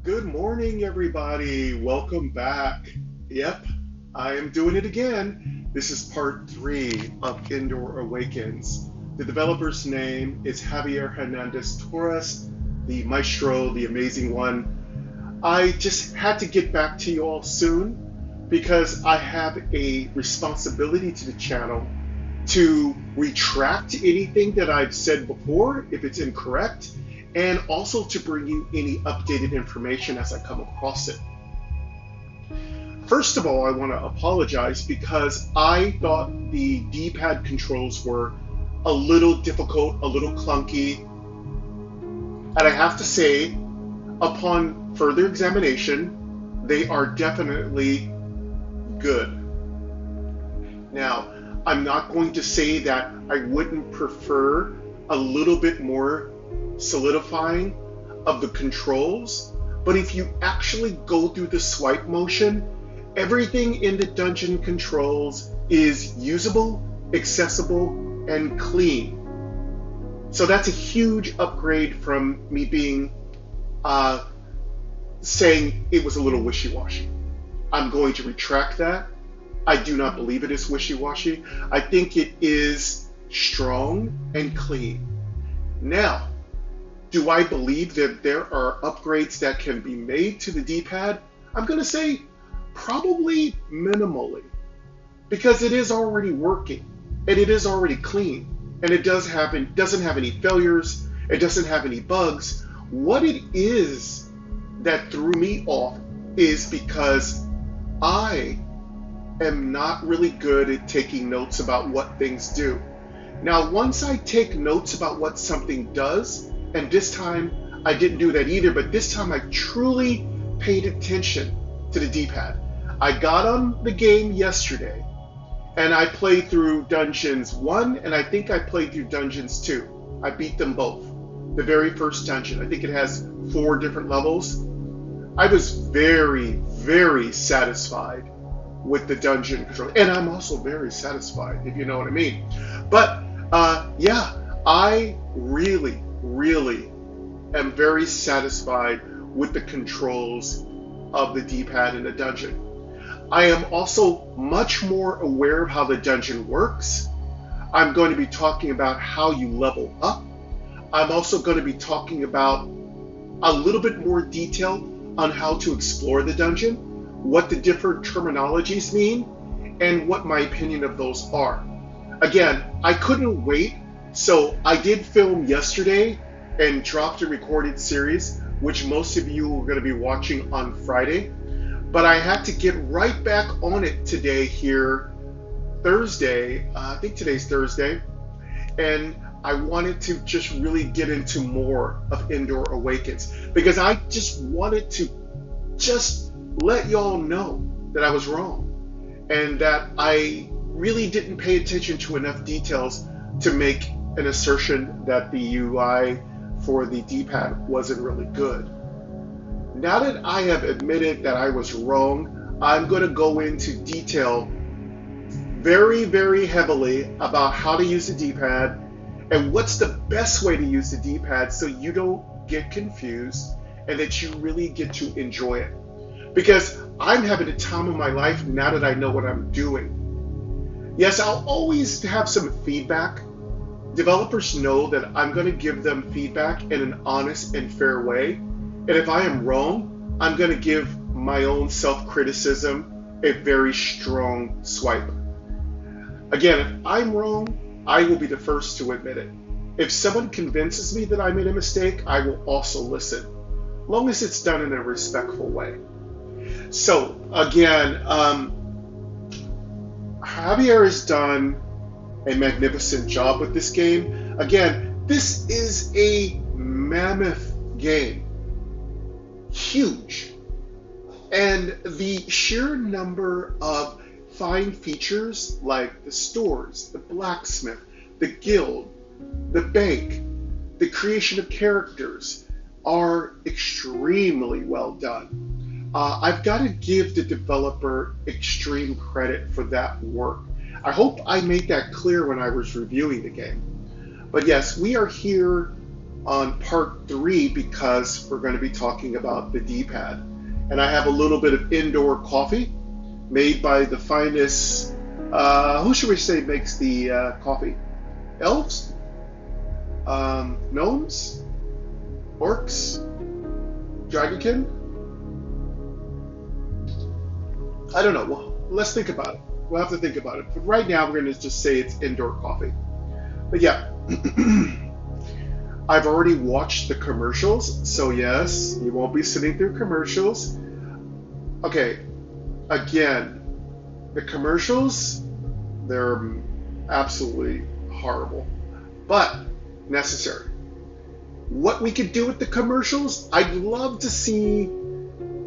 Good morning, everybody. Welcome back. Yep, I am doing it again. This is part three of Endor Awakens. The developer's name is Javier Hernandez Torres, the maestro, the amazing one. I just had to get back to you all soon because I have a responsibility to the channel to retract anything that I've said before if it's incorrect, and also to bring you any updated information as I come across it. First of all, I want to apologize because I thought the D-pad controls were a little difficult, a little clunky, and I have to say, upon further examination, they are definitely good. Now, I'm not going to say that I wouldn't prefer a little bit more solidifying of the controls, but if you actually go through the swipe motion, everything in the dungeon controls is usable, accessible, and clean. So that's a huge upgrade from me being saying it was a little wishy-washy. I'm going to retract that. I do not believe it is wishy-washy. I think it is strong and clean. Now, do I believe that there are upgrades that can be made to the D-pad? I'm going to say probably minimally, because it is already working and it is already clean, and it doesn't have any failures, it doesn't have any bugs. What it is that threw me off is because I am not really good at taking notes about what things do. Now, once I take notes about what something does, and this time I didn't do that either, but this time I truly paid attention to the D-pad. I got on the game yesterday and I played through Dungeons 1 and I think I played through Dungeons 2. I beat them both. The very first dungeon, I think it has 4 different levels. I was very, very satisfied with the dungeon control, and I'm also very satisfied, if you know what I mean. But yeah, I really am very satisfied with the controls of the D-pad in the dungeon. I am also much more aware of how the dungeon works. I'm going to be talking about how you level up. I'm also going to be talking about a little bit more detail on how to explore the dungeon, what the different terminologies mean, and what my opinion of those are. Again, I couldn't wait, so I did film yesterday and dropped a recorded series, which most of you are going to be watching on Friday. But I had to get right back on it today here, Thursday. I think today's Thursday. And I wanted to just really get into more of Endor Awakens because I just wanted to just let y'all know that I was wrong and that I really didn't pay attention to enough details to make an assertion that the UI for the D-pad wasn't really good. Now that I have admitted that I was wrong, I'm going to go into detail very heavily about how to use the D-pad and what's the best way to use the D-pad so you don't get confused and that you really get to enjoy it. Because I'm having a time of my life now that I know what I'm doing. Yes, I'll always have some feedback. Developers know that I'm going to give them feedback in an honest and fair way. And if I am wrong, I'm going to give my own self-criticism a very strong swipe. Again, if I'm wrong, I will be the first to admit it. If someone convinces me that I made a mistake, I will also listen, long as it's done in a respectful way. So again, Javier has done a magnificent job with this game. Again, this is a mammoth game, huge, and the sheer number of fine features like the stores, the blacksmith, the guild, the bank, the creation of characters are extremely well done. I've got to give the developer extreme credit for that work. I hope I made that clear when I was reviewing the game. But yes, we are here on part 3 because we're going to be talking about the D-pad. And I have a little bit of Endor coffee made by the finest, who should we say makes the coffee? Elves? Gnomes? Orcs? Dragonkin? I don't know. Well, let's think about it. We'll have to think about it. But right now, we're going to just say it's Endor coffee. But yeah, I've already watched the commercials, so yes, you won't be sitting through commercials. Okay, again, the commercials, they're absolutely horrible, but necessary. What we could do with the commercials, I'd love to see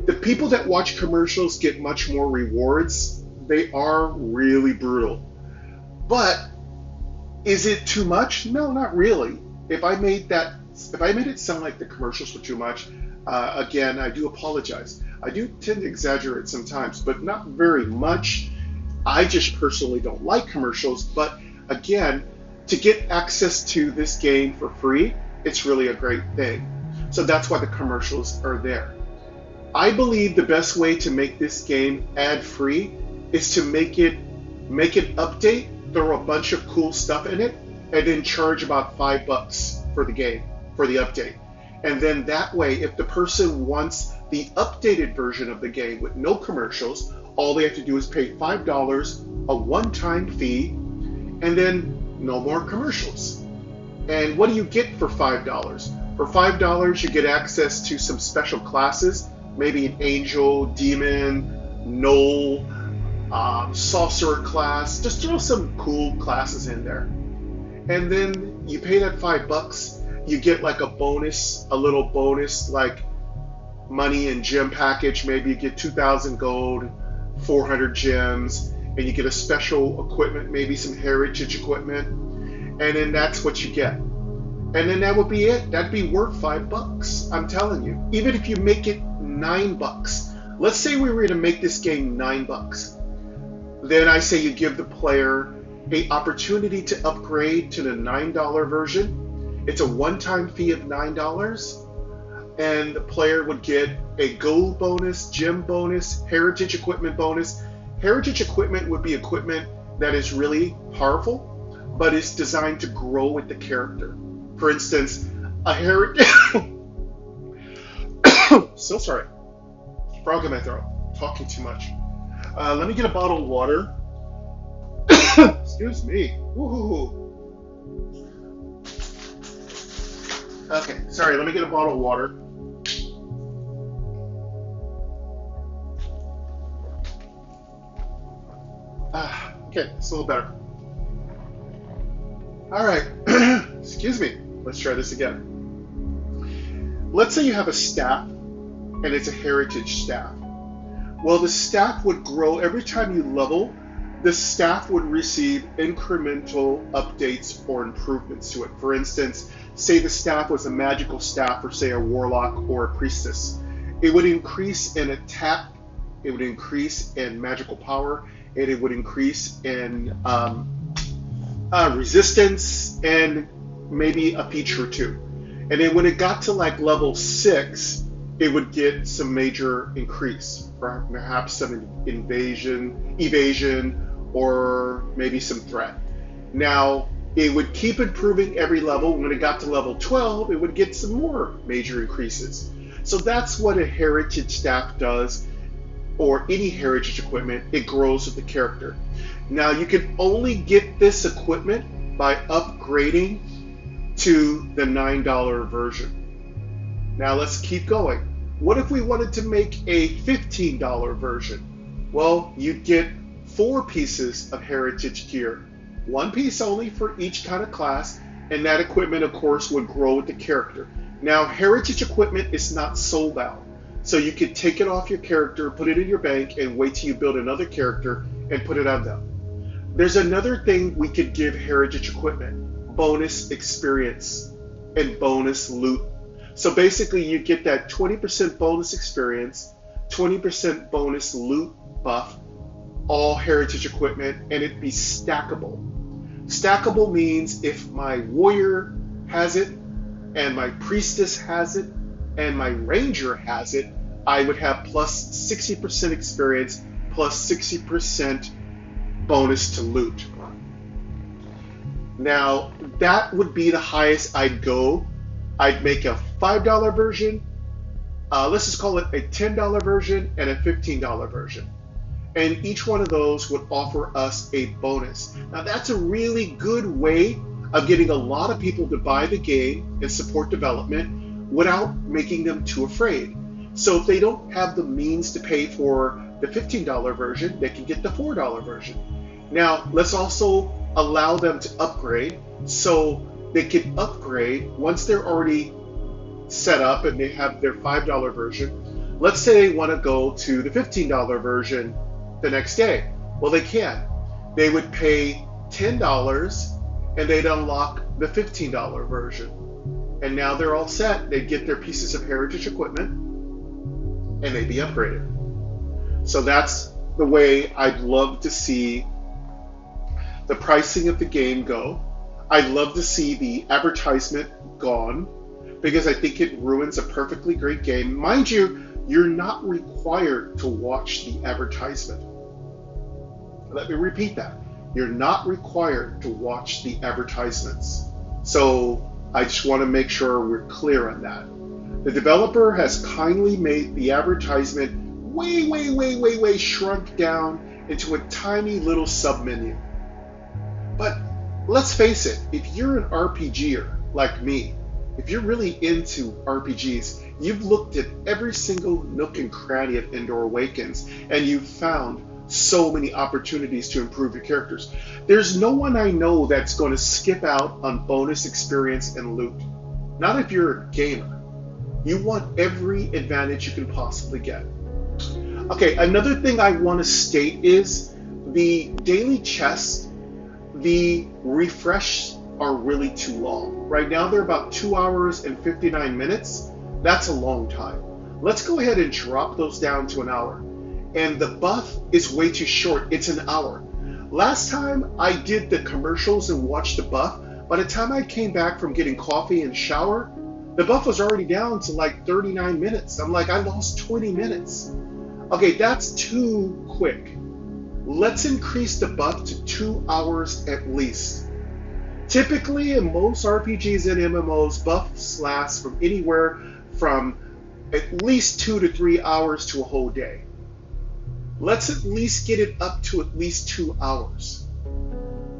the people that watch commercials get much more rewards. They are really brutal. But is it too much? No, not really. If I made it sound like the commercials were too much, again, I do apologize. I do tend to exaggerate sometimes, but not very much. I just personally don't like commercials, but again, to get access to this game for free, it's really a great thing. So that's why the commercials are there. I believe the best way to make this game ad-free is to make an update, throw a bunch of cool stuff in it, and then charge about $5 for the game, for the update. And then that way, if the person wants the updated version of the game with no commercials, all they have to do is pay $5, a one-time fee, and then no more commercials. And what do you get for $5? For $5, you get access to some special classes, maybe an angel, demon, gnoll, sorcerer class. Just throw some cool classes in there. And then you pay that $5, you get like a little bonus like money and gem package. Maybe you get 2,000 gold, 400 gems, and you get a special equipment, maybe some heritage equipment, and then that's what you get. And then that would be it. That'd be worth $5. I'm telling you. Even if you make it $9. Let's say we were to make this game $9. Then I say you give the player an opportunity to upgrade to the $9 version. It's a one-time fee of $9, and the player would get a gold bonus, gem bonus, heritage equipment bonus. Heritage equipment would be equipment that is really powerful, but it's designed to grow with the character. For instance, a heritage... So sorry. Frog in my throat. Talking too much. Let me get a bottle of water. Excuse me. Woo-hoo-hoo. Okay, sorry, let me get a bottle of water. Okay, it's a little better. All right, excuse me. Let's try this again. Let's say you have a staff, and it's a heritage staff. Well, the staff would grow every time you level. The staff would receive incremental updates or improvements to it. For instance, say the staff was a magical staff, or say a warlock or a priestess. It would increase in attack, it would increase in magical power, and it would increase in resistance, and maybe a feature or two. And then when it got to like level 6, it would get some major increase, perhaps some evasion, or maybe some threat. Now, it would keep improving every level. When it got to level 12, it would get some more major increases. So that's what a heritage staff does, or any heritage equipment. It grows with the character. Now, you can only get this equipment by upgrading to the $9 version. Now, let's keep going. What if we wanted to make a $15 version? Well, you'd get 4 pieces of heritage gear, 1 piece only for each kind of class, and that equipment, of course, would grow with the character. Now, heritage equipment is not soul-bound, so you could take it off your character, put it in your bank, and wait till you build another character and put it on them. There's another thing we could give heritage equipment: bonus experience and bonus loot. So basically, you get that 20% bonus experience, 20% bonus loot buff, all heritage equipment, and it'd be stackable. Stackable means if my warrior has it, and my priestess has it, and my ranger has it, I would have plus 60% experience, plus 60% bonus to loot. Now, that would be the highest I'd go. I'd make a $5 version, let's just call it a $10 version and a $15 version. And each one of those would offer us a bonus. Now, that's a really good way of getting a lot of people to buy the game and support development without making them too afraid. So if they don't have the means to pay for the $15 version, they can get the $4 version. Now, let's also allow them to upgrade, so they can upgrade once they're already set up and they have their $5 version. Let's say they want to go to the $15 version the next day. Well, they can. They would pay $10 and they'd unlock the $15 version. And now they're all set. They'd get their pieces of heritage equipment and they'd be upgraded. So that's the way I'd love to see the pricing of the game go. I'd love to see the advertisement gone, because I think it ruins a perfectly great game. Mind you, you're not required to watch the advertisement. Let me repeat that. You're not required to watch the advertisements. So I just want to make sure we're clear on that. The developer has kindly made the advertisement way shrunk down into a tiny little sub-menu. But let's face it, if you're an RPGer like me, if you're really into RPGs, you've looked at every single nook and cranny of Endor Awakens, and you've found so many opportunities to improve your characters. There's no one I know that's going to skip out on bonus experience and loot. Not if you're a gamer. You want every advantage you can possibly get. Okay, another thing I want to state is the daily chests, the refresh are really too long. Right now they're about 2 hours and 59 minutes. That's a long time. Let's go ahead and drop those down to an hour. And the buff is way too short. It's an hour. Last time I did the commercials and watched the buff, by the time I came back from getting coffee and shower, the buff was already down to like 39 minutes. I'm like, I lost 20 minutes. Okay, that's too quick. Let's increase the buff to 2 hours at least. Typically, in most RPGs and MMOs, buffs last from anywhere from at least 2 to 3 hours to a whole day. Let's at least get it up to at least 2 hours.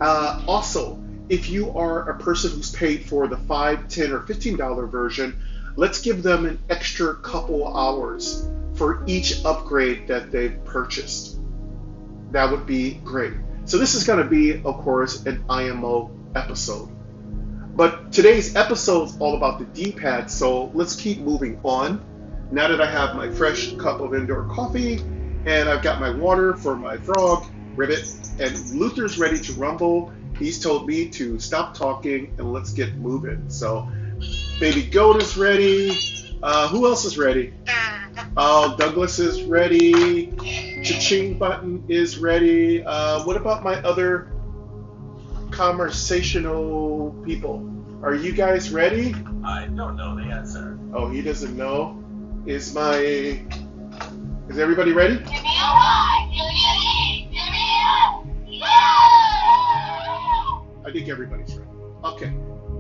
Also, if you are a person who's paid for the $5, $10, or $15 version, let's give them an extra couple hours for each upgrade that they've purchased. That would be great. So this is going to be, of course, an IMO episode. But today's episode is all about the D-pad, so let's keep moving on. Now that I have my fresh cup of Endor coffee, and I've got my water for my frog, Ribbit, and Luther's ready to rumble. He's told me to stop talking and let's get moving. So, Baby Goat is ready. Who else is ready? Oh, Douglas is ready. Cha-ching button is ready. What about my other conversational people? Are you guys ready? I don't know the answer. Oh, he doesn't know? Is everybody ready? I think everybody's ready. Okay,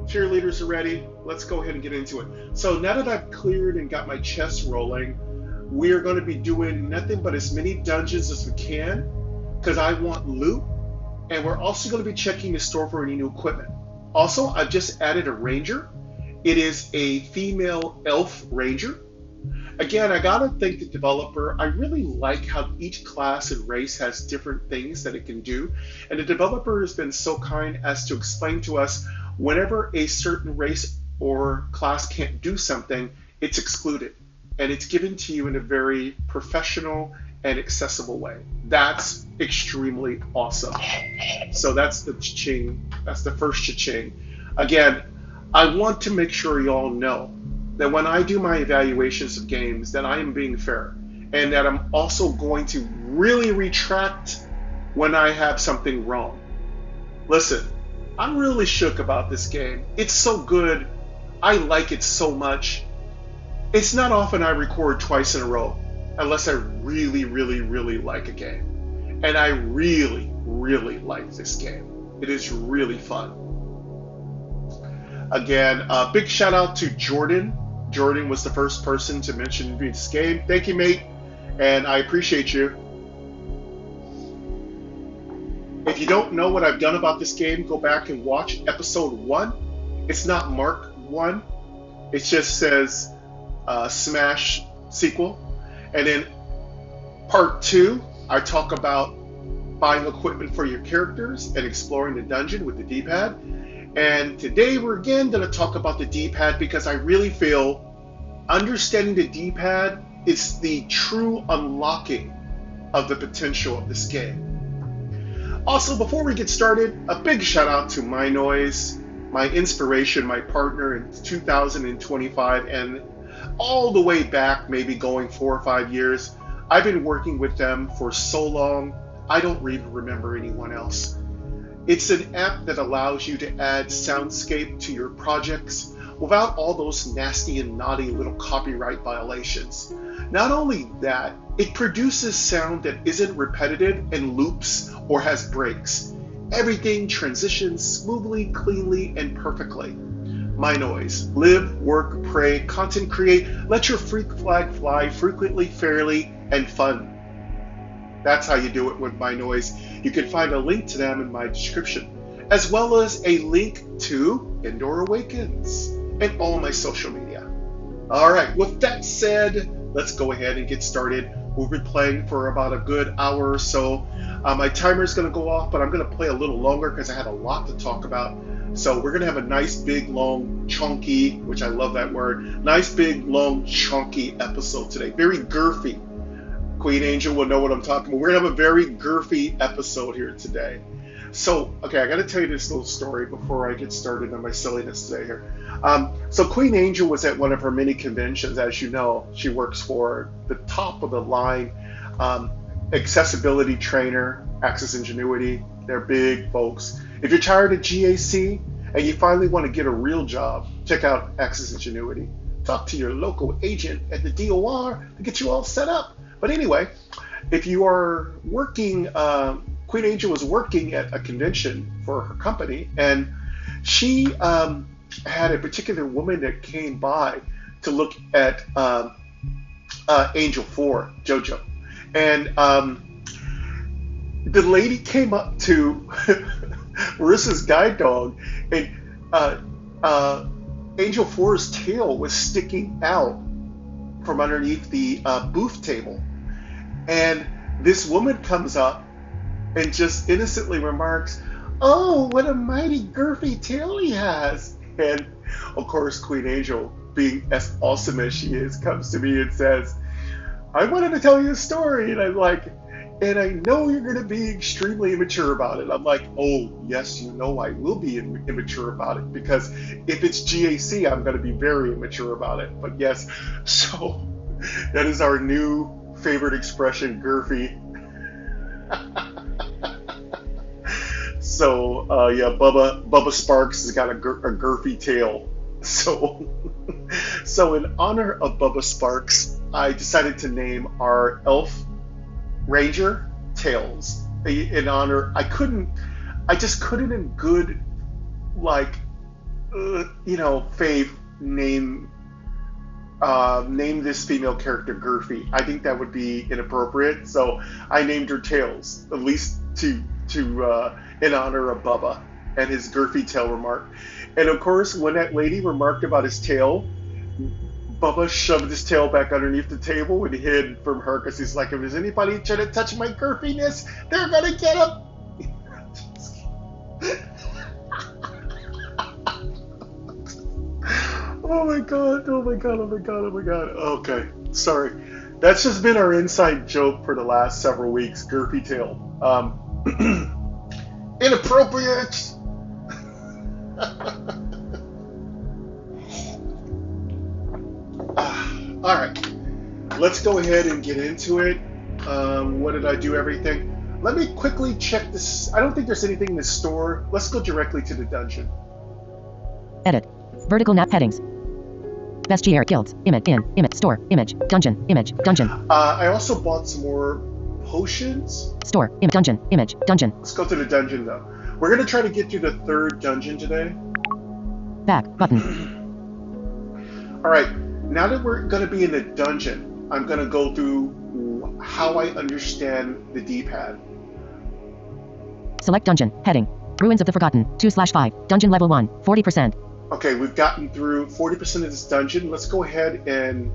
cheerleaders are ready. Let's go ahead and get into it. So now that I've cleared and got my chest rolling, we are going to be doing nothing but as many dungeons as we can, because I want loot, and we're also going to be checking the store for any new equipment. Also, I've just added a ranger. It is a female elf ranger. Again, I gotta thank the developer. I really like how each class and race has different things that it can do. And the developer has been so kind as to explain to us whenever a certain race or class can't do something, it's excluded. And it's given to you in a very professional and accessible way. That's extremely awesome. So that's the cha-ching. That's the first cha-ching. Again, I want to make sure you all know that when I do my evaluations of games, that I am being fair, and that I'm also going to really retract when I have something wrong. Listen, I'm really shook about this game. It's so good, I like it so much. It's not often I record twice in a row unless I really, really, really like a game. And I really, really like this game. It is really fun. Again, a big shout out to Jordan. Jordan was the first person to mention this game. Thank you, mate. And I appreciate you. If you don't know what I've done about this game, go back and watch episode 1. It's not marked 1. It just says Smash sequel. And then part 2, I talk about buying equipment for your characters and exploring the dungeon with the D-pad. And today we're again going to talk about the D-pad because I really feel understanding the D-pad is the true unlocking of the potential of this game. Also, before we get started, a big shout out to MyNoise, my inspiration, my partner in 2025, and all the way back, maybe going 4 or 5 years. I've been working with them for so long, I don't even remember anyone else. It's an app that allows you to add soundscape to your projects without all those nasty and naughty little copyright violations. Not only that, it produces sound that isn't repetitive and loops or has breaks. Everything transitions smoothly, cleanly, and perfectly. MyNoise. Live, work, pray, content create, let your freak flag fly frequently, fairly, and fun. That's how you do it with MyNoise. You can find a link to them in my description, as well as a link to Endor Awakens and all my social media. All right, with that said, let's go ahead and get started. We've been playing for about a good hour or so. My timer is going to go off, but I'm going to play a little longer because I had a lot to talk about. So we're going to have a nice, big, long, chunky, which I love that word, nice, big, long, chunky episode today. Very girthy. Queen Angel will know what I'm talking about. We're going to have a very girthy episode here today. So, okay, I got to tell you this little story before I get started on my silliness today here. So Queen Angel was at one of her many conventions. As you know, she works for the top of the line accessibility trainer, Access Ingenuity. They're big folks. If you're tired of GAC and you finally want to get a real job, check out Access Ingenuity. Talk to your local agent at the DOR to get you all set up. But anyway, if you are working, Queen Angel was working at a convention for her company, and she had a particular woman that came by to look at Angel 4, JoJo. And the lady came up to Marissa's guide dog, and Angel 4's tail was sticking out from underneath the booth table. And this woman comes up and just innocently remarks, "Oh, what a mighty girthy tail he has." And of course, Queen Angel, being as awesome as she is, comes to me and says, "I wanted to tell you a story." And I'm like, "And I know you're going to be extremely immature about it." I'm like, "Oh, yes, you know I will be immature about it, because if it's GAC, I'm going to be very immature about it." But yes, so that is our new favorite expression, girthy. So, yeah, Bubba Sparks has got a girthy tail. So, so in honor of Bubba Sparks, I decided to name our elf ranger Tails. In honor, I just couldn't in good, like, faith name this female character Girthy. I think that would be inappropriate, so I named her Tails, at least to in honor of Bubba and his girthy tail remark. And of course, when that lady remarked about his tail, Bubba shoved his tail back underneath the table and hid from her, because he's like, if there's anybody trying to touch my girthiness, they're gonna get him. Oh my god, oh my god, oh my god, oh my god. Okay, sorry. That's just been our inside joke for the last several weeks, girthy tail. Inappropriate! Alright, let's go ahead and get into it. What did I do everything? Let me quickly check this. I don't think there's anything in the store. Let's go directly to the dungeon. Edit. Vertical nap headings. Bestiaire guilds. Image. Store. Image. Dungeon. Image. Dungeon. I also bought some more potions. Store. Dungeon. Image. Dungeon. Let's go to the dungeon though. We're gonna try to get through the 3rd dungeon today. Back. Button. Alright, now that we're gonna be in the dungeon, I'm gonna go through how I understand the D-pad. Select dungeon. Heading. Ruins of the Forgotten. 2/5. Dungeon level 1. 40%. Okay, we've gotten through 40% of this dungeon. Let's go ahead and...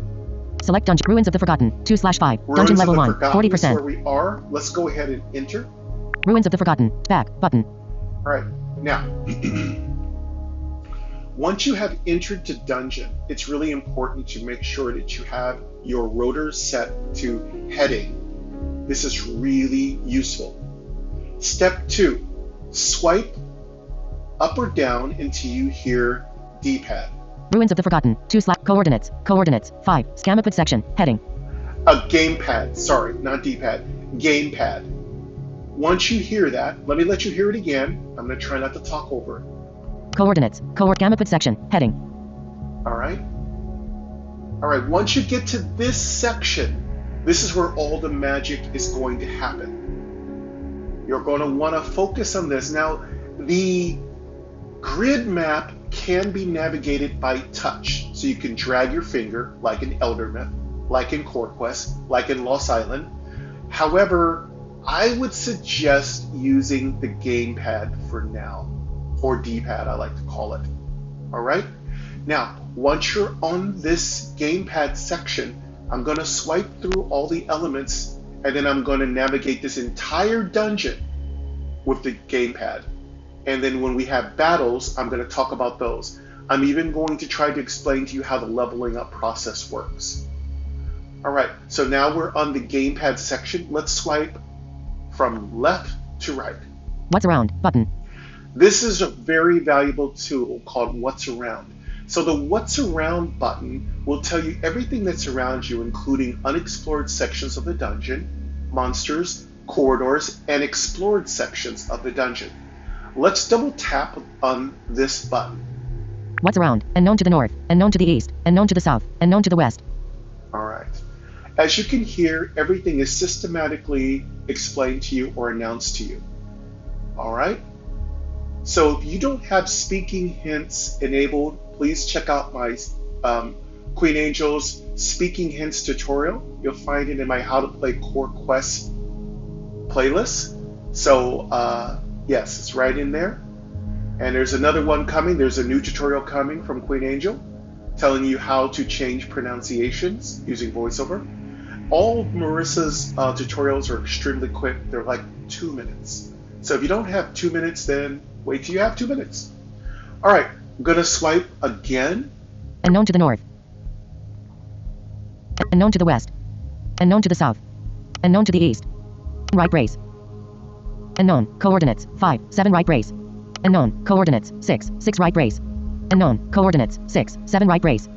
Select dungeon. Ruins of the Forgotten. 2/5. Ruins Dungeon of level the 1. Forgotten is 40%. where we are. Let's go ahead and enter. Ruins of the Forgotten. Back. Button. Alright, now... Once you have entered the dungeon, it's really important to make sure that you have your rotor set to heading. This is really useful. Step 2, swipe up or down until you hear D-pad. Ruins of the Forgotten. 2/ coordinates. Coordinates. 5. Scamapad section. Heading. A gamepad, sorry, not D-pad, gamepad. Once you hear that, let me let you hear it again. I'm going to try not to talk over it. Coordinates. Gamapad section. Heading. Alright? Alright, once you get to this section, this is where all the magic is going to happen. You're going to want to focus on this. Now, the grid map can be navigated by touch. So you can drag your finger, like in Elder Myth, like in Core Quest, like in Lost Island. However, I would suggest using the gamepad for now. Or D-pad, I like to call it. Alright? Now, once you're on this gamepad section, I'm going to swipe through all the elements, and then I'm going to navigate this entire dungeon with the gamepad. And then when we have battles, I'm going to talk about those. I'm even going to try to explain to you how the leveling up process works. Alright, so now we're on the gamepad section. Let's swipe from left to right. What's around? Button. This is a very valuable tool called What's Around. So the What's Around button will tell you everything that's around you, including unexplored sections of the dungeon, monsters, corridors, and explored sections of the dungeon. Let's double tap on this button. What's around? Unknown to the north, unknown to the east, unknown to the south, unknown to the west. Alright. As you can hear, everything is systematically explained to you or announced to you. Alright? So if you don't have speaking hints enabled, please check out my Queen Angel's Speaking Hints tutorial. You'll find it in my How to Play Core Quest playlist. So yes, it's right in there. And there's another one coming. There's a new tutorial coming from Queen Angel telling you how to change pronunciations using voiceover. All Marissa's tutorials are extremely quick. They're like 2 minutes. So if you don't have 2 minutes, then wait till you have 2 minutes. All right, I'm going to swipe again. Unknown to the north. Unknown to the west. Unknown to the south. Unknown to the east. Right brace. Unknown. Coordinates. 5, 7 right brace. Unknown. Coordinates. 6, 6 right brace. Unknown. Coordinates. 6, 7 right brace.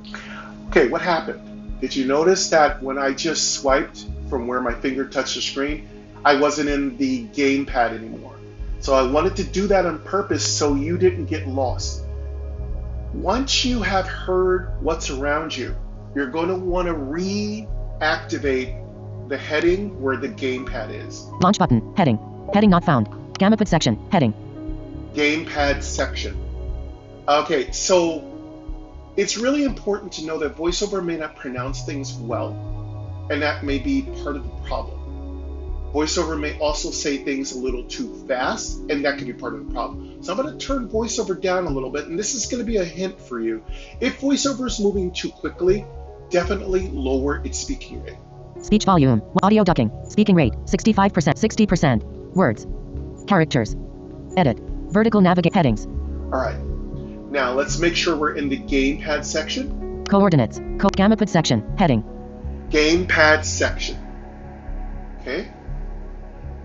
Okay, what happened? Did you notice that when I just swiped from where my finger touched the screen, I wasn't in the gamepad anymore? So I wanted to do that on purpose so you didn't get lost. Once you have heard what's around you, you're going to want to reactivate the heading where the gamepad is. Launch button. Heading. Heading not found. Gamapad section. Heading. Gamepad section. Okay, so it's really important to know that VoiceOver may not pronounce things well, and that may be part of the problem. VoiceOver may also say things a little too fast, and that could be part of the problem. So I'm going to turn VoiceOver down a little bit, and this is going to be a hint for you. If VoiceOver is moving too quickly, definitely lower its speaking rate. Speech volume. Audio ducking. Speaking rate. 65%. 60%. Words. Characters. Edit. Vertical navigate headings. All right. Now let's make sure we're in the gamepad section. Coordinates. Gamapad section. Heading. Gamepad section. Okay.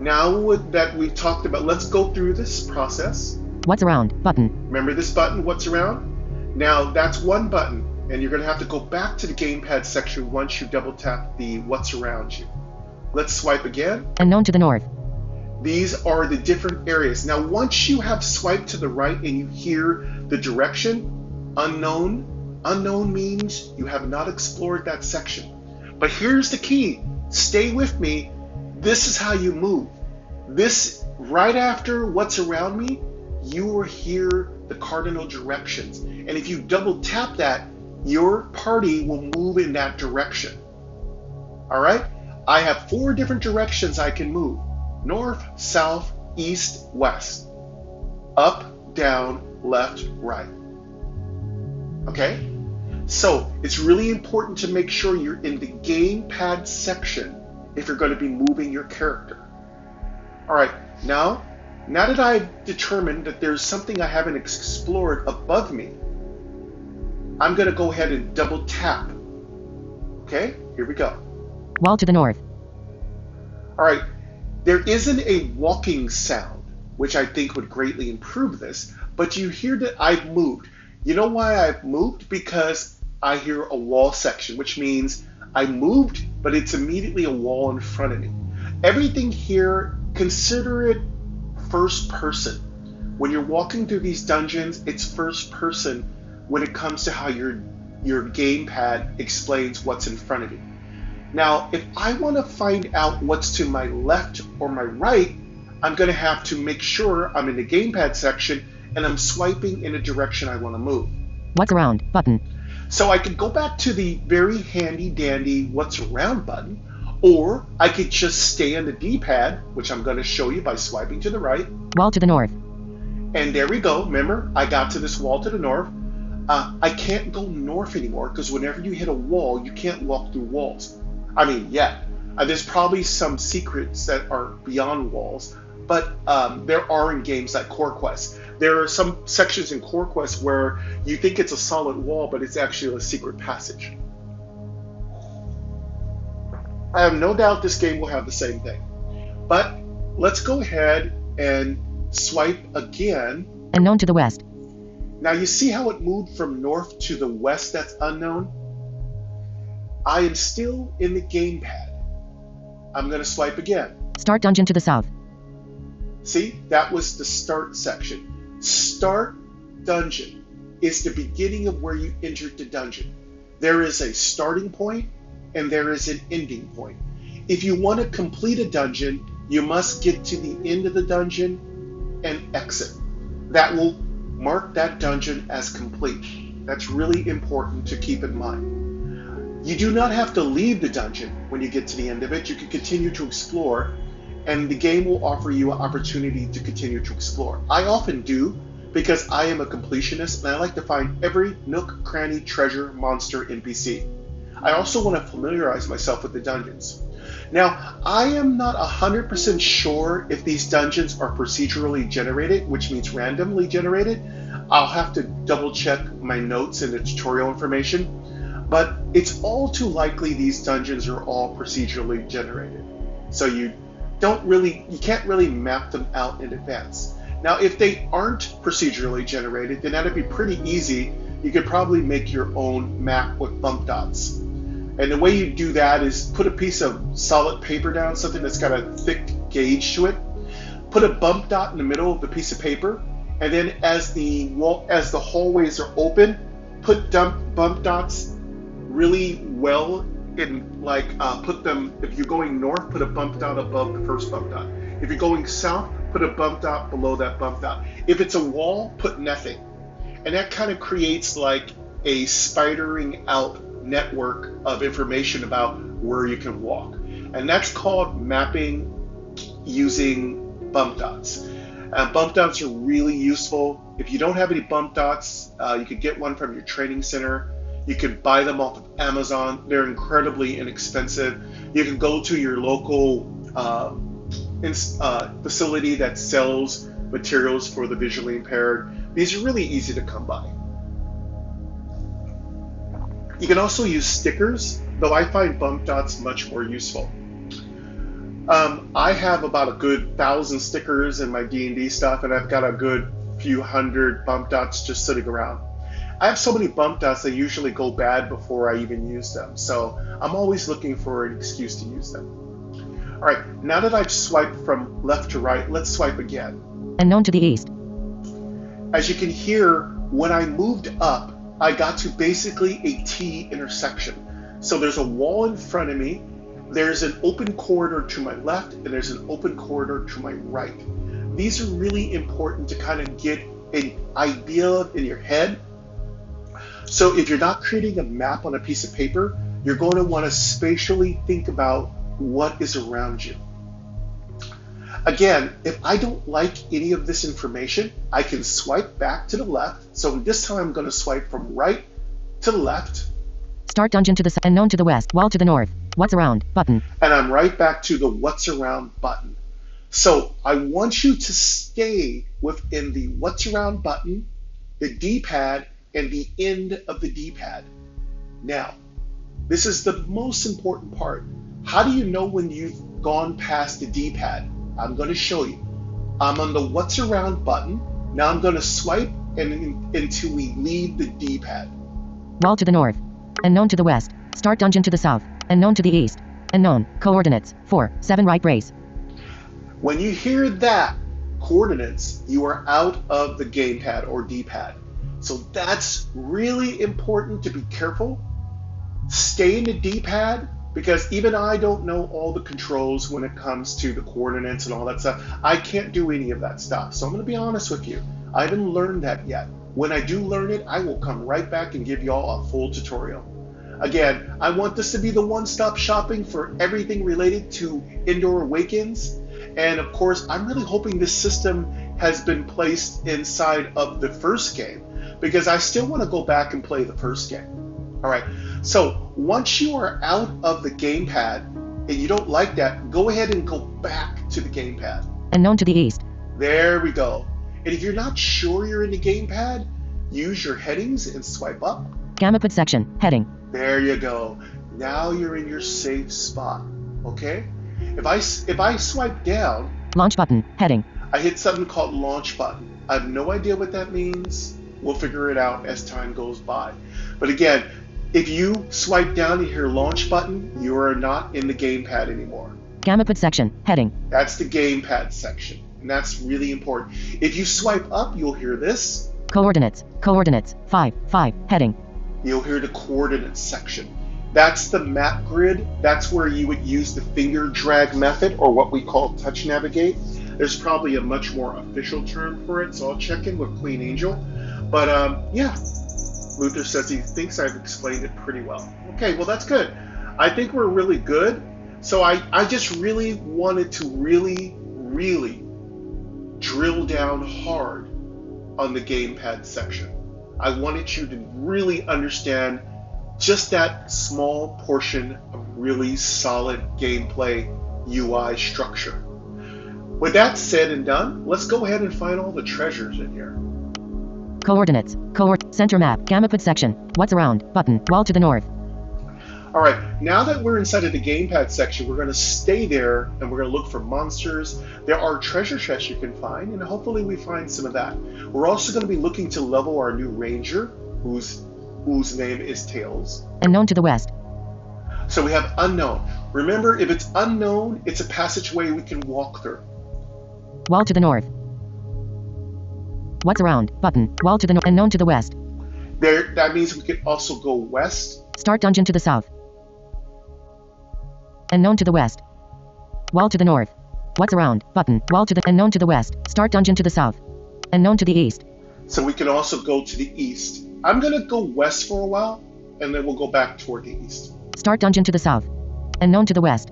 Now that we've talked about, let's go through this process. What's around? Button. Remember this button, what's around? Now that's one button, and you're going to have to go back to the gamepad section once you double tap the what's around you. Let's swipe again. Unknown to the north. These are the different areas. Now once you have swiped to the right and you hear the direction, unknown, Unknown means you have not explored that section. But here's the key. Stay with me. This is how you move. This, right after what's around me, you will hear the cardinal directions. And if you double tap that, your party will move in that direction. All right? I have 4 different directions I can move. North, south, east, west. Up, down, left, right. Okay? So it's really important to make sure you're in the gamepad section if you're going to be moving your character. All right, now that I've determined that there's something I haven't explored above me, I'm going to go ahead and double tap. Okay, here we go. Wall to the north. All right, there isn't a walking sound, which I think would greatly improve this, but you hear that I've moved. You know why I've moved? Because I hear a wall section, which means I moved, but it's immediately a wall in front of me. Everything here, consider it first person. When you're walking through these dungeons, it's first person when it comes to how your gamepad explains what's in front of you. Now, if I want to find out what's to my left or my right, I'm going to have to make sure I'm in the gamepad section and I'm swiping in a direction I want to move. What's around button. So I could go back to the very handy dandy what's around button, or I could just stay on the D-pad, which I'm going to show you by swiping to the right. Wall to the north. And there we go. Remember, I got to this wall to the north. I can't go north anymore because whenever you hit a wall, you can't walk through walls. I mean, yeah, there's probably some secrets that are beyond walls, but there are in games like Core Quest. There are some sections in Core Quest where you think it's a solid wall, but it's actually a secret passage. I have no doubt this game will have the same thing. But let's go ahead and swipe again. Unknown to the west. Now you see how it moved from north to the west? That's unknown. I am still in the gamepad. I'm going to swipe again. Start dungeon to the south. See, that was the start section. Start dungeon is the beginning of where you entered the dungeon. There is a starting point and there is an ending point. If you want to complete a dungeon, you must get to the end of the dungeon and exit. That will mark that dungeon as complete. That's really important to keep in mind. You do not have to leave the dungeon when you get to the end of it. You can continue to explore, and the game will offer you an opportunity to continue to explore. I often do, because I am a completionist and I like to find every nook, cranny, treasure, monster, NPC. I also want to familiarize myself with the dungeons. Now, I am not 100% sure if these dungeons are procedurally generated, which means randomly generated. I'll have to double check my notes and the tutorial information, but it's all too likely these dungeons are all procedurally generated. So you can't really map them out in advance. Now, if they aren't procedurally generated, then that'd be pretty easy. You could probably make your own map with bump dots. And the way you do that is put a piece of solid paper down, something that's got a thick gauge to it. Put a bump dot in the middle of the piece of paper, and then as the hallways are open, put bump dots really well in, put them, if you're going north, put a bump dot above the first bump dot. If you're going south, put a bump dot below that bump dot. If it's a wall, put nothing. And that kind of creates like a spidering out network of information about where you can walk. And that's called mapping using bump dots. Bump dots are really useful. If you don't have any bump dots, you could get one from your training center. You could buy them off of Amazon. They're incredibly inexpensive. You can go to your local facility that sells materials for the visually impaired. These are really easy to come by. You can also use stickers, though I find bump dots much more useful. I have about a good 1,000 stickers in my D&D stuff, and I've got a good few hundred bump dots just sitting around. I have so many bump dots they usually go bad before I even use them, so I'm always looking for an excuse to use them. All right, now that I've swiped from left to right, let's swipe again. Unknown to the east. As you can hear, when I moved up, I got to basically a T intersection. So there's a wall in front of me, there's an open corridor to my left, and there's an open corridor to my right. These are really important to kind of get an idea in your head. So if you're not creating a map on a piece of paper, you're going to want to spatially think about what is around you. Again, if I don't like any of this information, I can swipe back to the left. So this time I'm going to swipe from right to left. Start dungeon to the south. Unknown to the west. Wall to the north. What's around button. And I'm right back to the what's around button. So I want you to stay within the what's around button, the D-pad, and the end of the D-pad. Now, this is the most important part. How do you know when you've gone past the D-pad? I'm going to show you. I'm on the what's around button. Now I'm going to swipe until we leave the D-pad. Wall to the north. Unknown to the west. Start dungeon to the south. Unknown to the east. Unknown. Coordinates. 4, 7 right brace. When you hear that, coordinates, you are out of the gamepad or D-pad. So that's really important to be careful. Stay in the D-pad, because even I don't know all the controls when it comes to the coordinates and all that stuff. I can't do any of that stuff. So I'm going to be honest with you. I haven't learned that yet. When I do learn it, I will come right back and give y'all a full tutorial. Again, I want this to be the one-stop shopping for everything related to Endor Awakens. And of course, I'm really hoping this system has been placed inside of the first game, because I still want to go back and play the first game. All right, so once you are out of the gamepad and you don't like that, go ahead and go back to the gamepad. Unknown to the east. There we go. And if you're not sure you're in the gamepad, use your headings and swipe up. Gamma put section. Heading. There you go. Now you're in your safe spot. Okay? If I swipe down, Launch button. Heading. I hit something called launch button. I have no idea what that means. We'll figure it out as time goes by. But again, if you swipe down and hear launch button, you are not in the gamepad anymore. Gamma put section. Heading. That's the gamepad section. And that's really important. If you swipe up, you'll hear this. Coordinates. Coordinates. 5, 5. Heading. You'll hear the coordinates section. That's the map grid. That's where you would use the finger drag method, or what we call touch navigate. There's probably a much more official term for it, so I'll check in with Queen Angel. But yeah, Luther says he thinks I've explained it pretty well. Okay, well that's good. I think we're really good. So I just really wanted to really drill down hard on the gamepad section. I wanted you to really understand just that small portion of really solid gameplay UI structure. With that said and done, let's go ahead and find all the treasures in here. Coordinates. Center map. Gamma put section. What's around button. Wall to the north. All right, now that we're inside of the gamepad section, we're going to stay there and we're going to look for monsters. There are treasure chests you can find, and hopefully we find some of that. We're also going to be looking to level our new ranger, whose name is Tails. Unknown to the west. So we have unknown. Remember, if it's unknown, it's a passageway we can walk through. Wall to the north. What's around button. Wall to the north. Unknown to the west. There, that means we can also go west. Start dungeon to the south. Unknown to the west. Wall to the north. What's around button. Wall to the unknown to the west. Start dungeon to the south. Unknown to the east. So we can also go to the east. I'm going to go west for a while, and then we'll go back toward the east. Start dungeon to the south. Unknown to the west.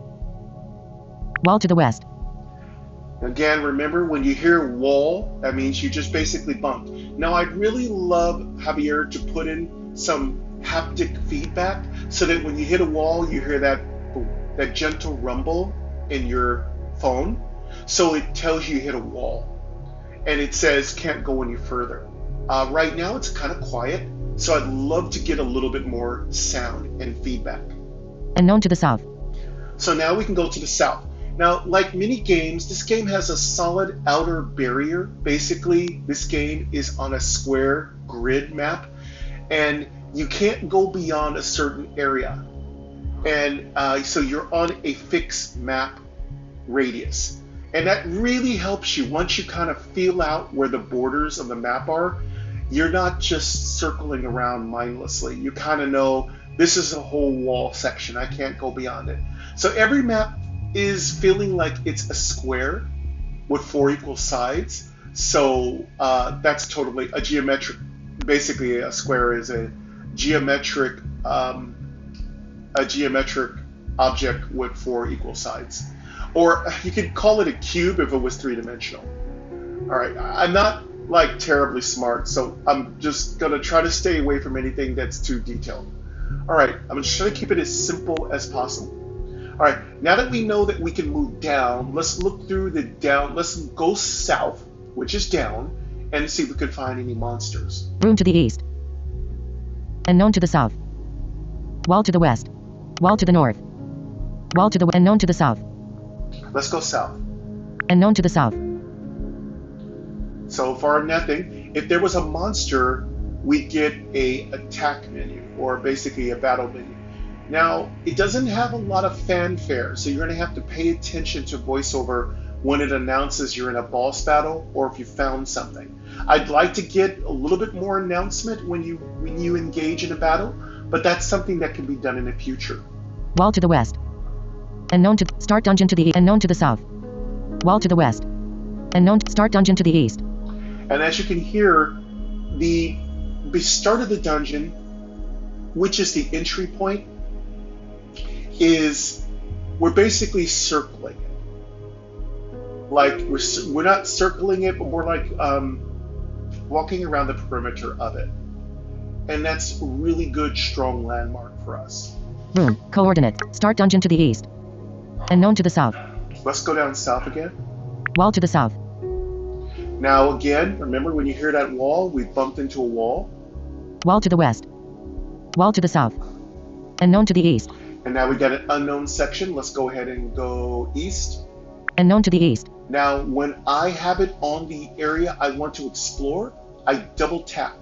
Wall to the west. Again, remember, when you hear wall, that means you just basically bumped. Now, I'd really love Javier to put in some haptic feedback so that when you hit a wall, you hear that gentle rumble in your phone. So it tells you hit a wall. And it says can't go any further. Right now, it's kind of quiet. So I'd love to get a little bit more sound and feedback. Unknown to the south. So now we can go to the south. Now, like many games, this game has a solid outer barrier. Basically, this game is on a square grid map, and you can't go beyond a certain area. And so you're on a fixed map radius. And that really helps you once you kind of feel out where the borders of the map are. you're not just circling around mindlessly. You kind of know this is a whole wall section. I can't go beyond it. So every map is feeling like it's a square with 4 equal sides. So that's totally a geometric. Basically, a square is a geometric object with 4 equal sides. Or you could call it a cube if it was 3-dimensional. All right, I'm not like terribly smart, so I'm just gonna try to stay away from anything that's too detailed. All right, I'm just trying to keep it as simple as possible. All right, now that we know that we can move down, let's look through the down. Let's go south, which is down, and see if we can find any monsters. Room to the east. Unknown to the south. Wall to the west. Wall to the north. Wall to the unknown to the south. Let's go south. Unknown to the south. So far, nothing. If there was a monster, we get a attack menu, or basically a battle menu. Now, it doesn't have a lot of fanfare, so you're going to have to pay attention to voiceover when it announces you're in a boss battle or if you found something. I'd like to get a little bit more announcement when you engage in a battle, but that's something that can be done in the future. Wall to the west. Unknown to start dungeon to the unknown to the south. Wall to the west. Unknown start dungeon to the east. And as you can hear, the start of the dungeon, which is the entry point, is we're basically circling it. Like we're not circling it, but we're like walking around the perimeter of it. And that's a really good, strong landmark for us. Room, coordinates, start dungeon to the east. Unknown to the south. Let's go down south again. Wall to the south. Now again, remember when you hear that wall, we bumped into a wall. Wall to the west. Wall to the south. Unknown to the east. And now we got an unknown section. Let's go ahead and go east. Unknown to the east. Now, when I have it on the area I want to explore, I double tap.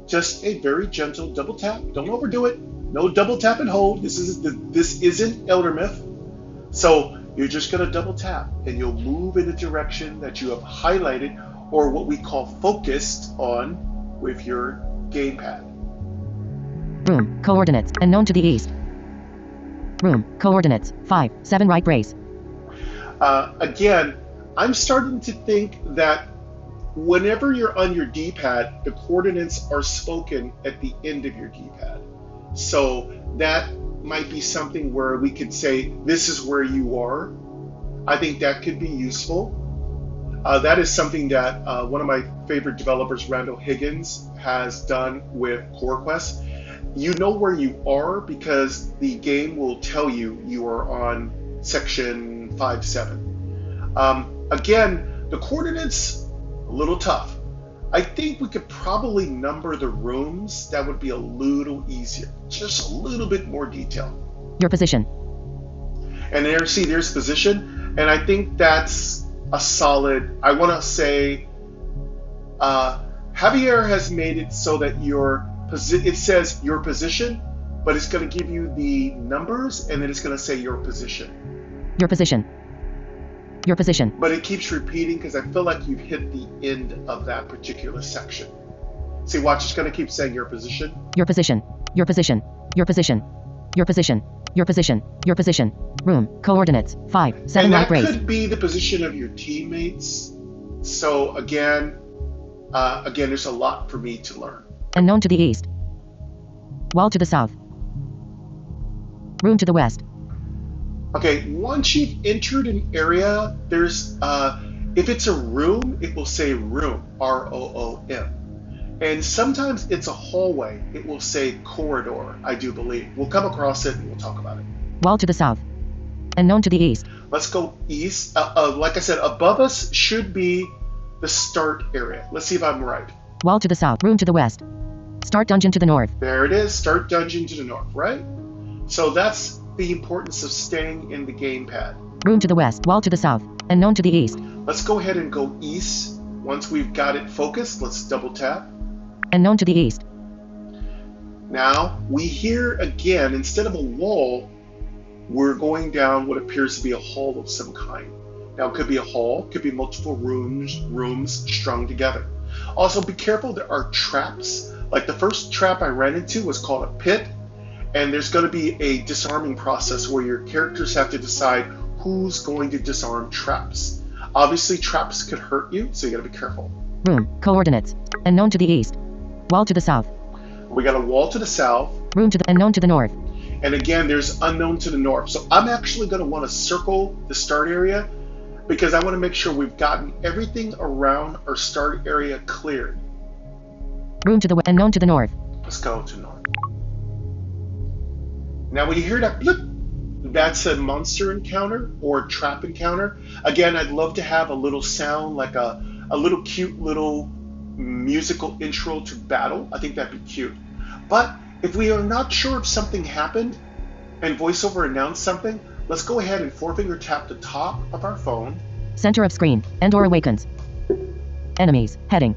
Just a very gentle double tap. Don't overdo it. No double tap and hold. This isn't Elder Myth. So you're just going to double tap and you'll move in the direction that you have highlighted, or what we call focused on with your gamepad. Room, coordinates, unknown to the east. Room, coordinates, 5, 7 right brace. Again, I'm starting to think that whenever you're on your D-pad, the coordinates are spoken at the end of your D-pad. So that might be something where we could say, this is where you are. I think that could be useful. That is something that one of my favorite developers, Randall Higgins, has done with CoreQuest. You know where you are because the game will tell you are on section 5-7. Again, the coordinates, a little tough. I think we could probably number the rooms. That would be a little easier. Just a little bit more detail. Your position. And there's position. And I think that's a solid, I want to say, Javier has made it so that it says your position, but it's going to give you the numbers, and then it's going to say your position. Your position. Your position. But it keeps repeating because I feel like you've hit the end of that particular section. See, watch, it's going to keep saying your position. Your position. Your position. Your position. Your position. Your position. Your position. Room. Coordinates. 5, 7 and right brace. that could be the position of your teammates. So again, there's a lot for me to learn. Unknown to the east. Wall to the south. Room to the west. Okay, once you've entered an area, there's if it's a room, it will say room, R-O-O-M. And sometimes it's a hallway, it will say corridor, I do believe. We'll come across it and we'll talk about it. Wall to the south. Unknown to the east. Let's go east. Like I said, above us should be the start area. Let's see if I'm right. Wall to the south. Room to the west. Start dungeon to the north. There it is, start dungeon to the north, right? So that's the importance of staying in the gamepad. Room to the west. Wall to the south. Unknown to the east. Let's go ahead and go east. Once we've got it focused, let's double tap. Unknown to the east. Now, we hear again, instead of a wall, we're going down what appears to be a hall of some kind. Now, it could be a hall, it could be multiple rooms strung together. Also, be careful, there are traps. Like the first trap I ran into was called a pit, and there's going to be a disarming process where your characters have to decide who's going to disarm traps. Obviously, traps could hurt you, so you got to be careful. Room. Coordinates. Unknown to the east. Wall to the south. We got a wall to the south. Room to the unknown to the north. And again, there's unknown to the north. So I'm actually going to want to circle the start area because I want to make sure we've gotten everything around our start area cleared. Room to the unknown to the north. Let's go to north. Now when you hear that blip, that's a monster encounter or trap encounter. Again, I'd love to have a little sound like a little cute little musical intro to battle. I think that'd be cute. But if we are not sure if something happened and voiceover announced something, let's go ahead and four-finger tap the top of our phone. Center of screen. Endor Awakens. Enemies. Heading.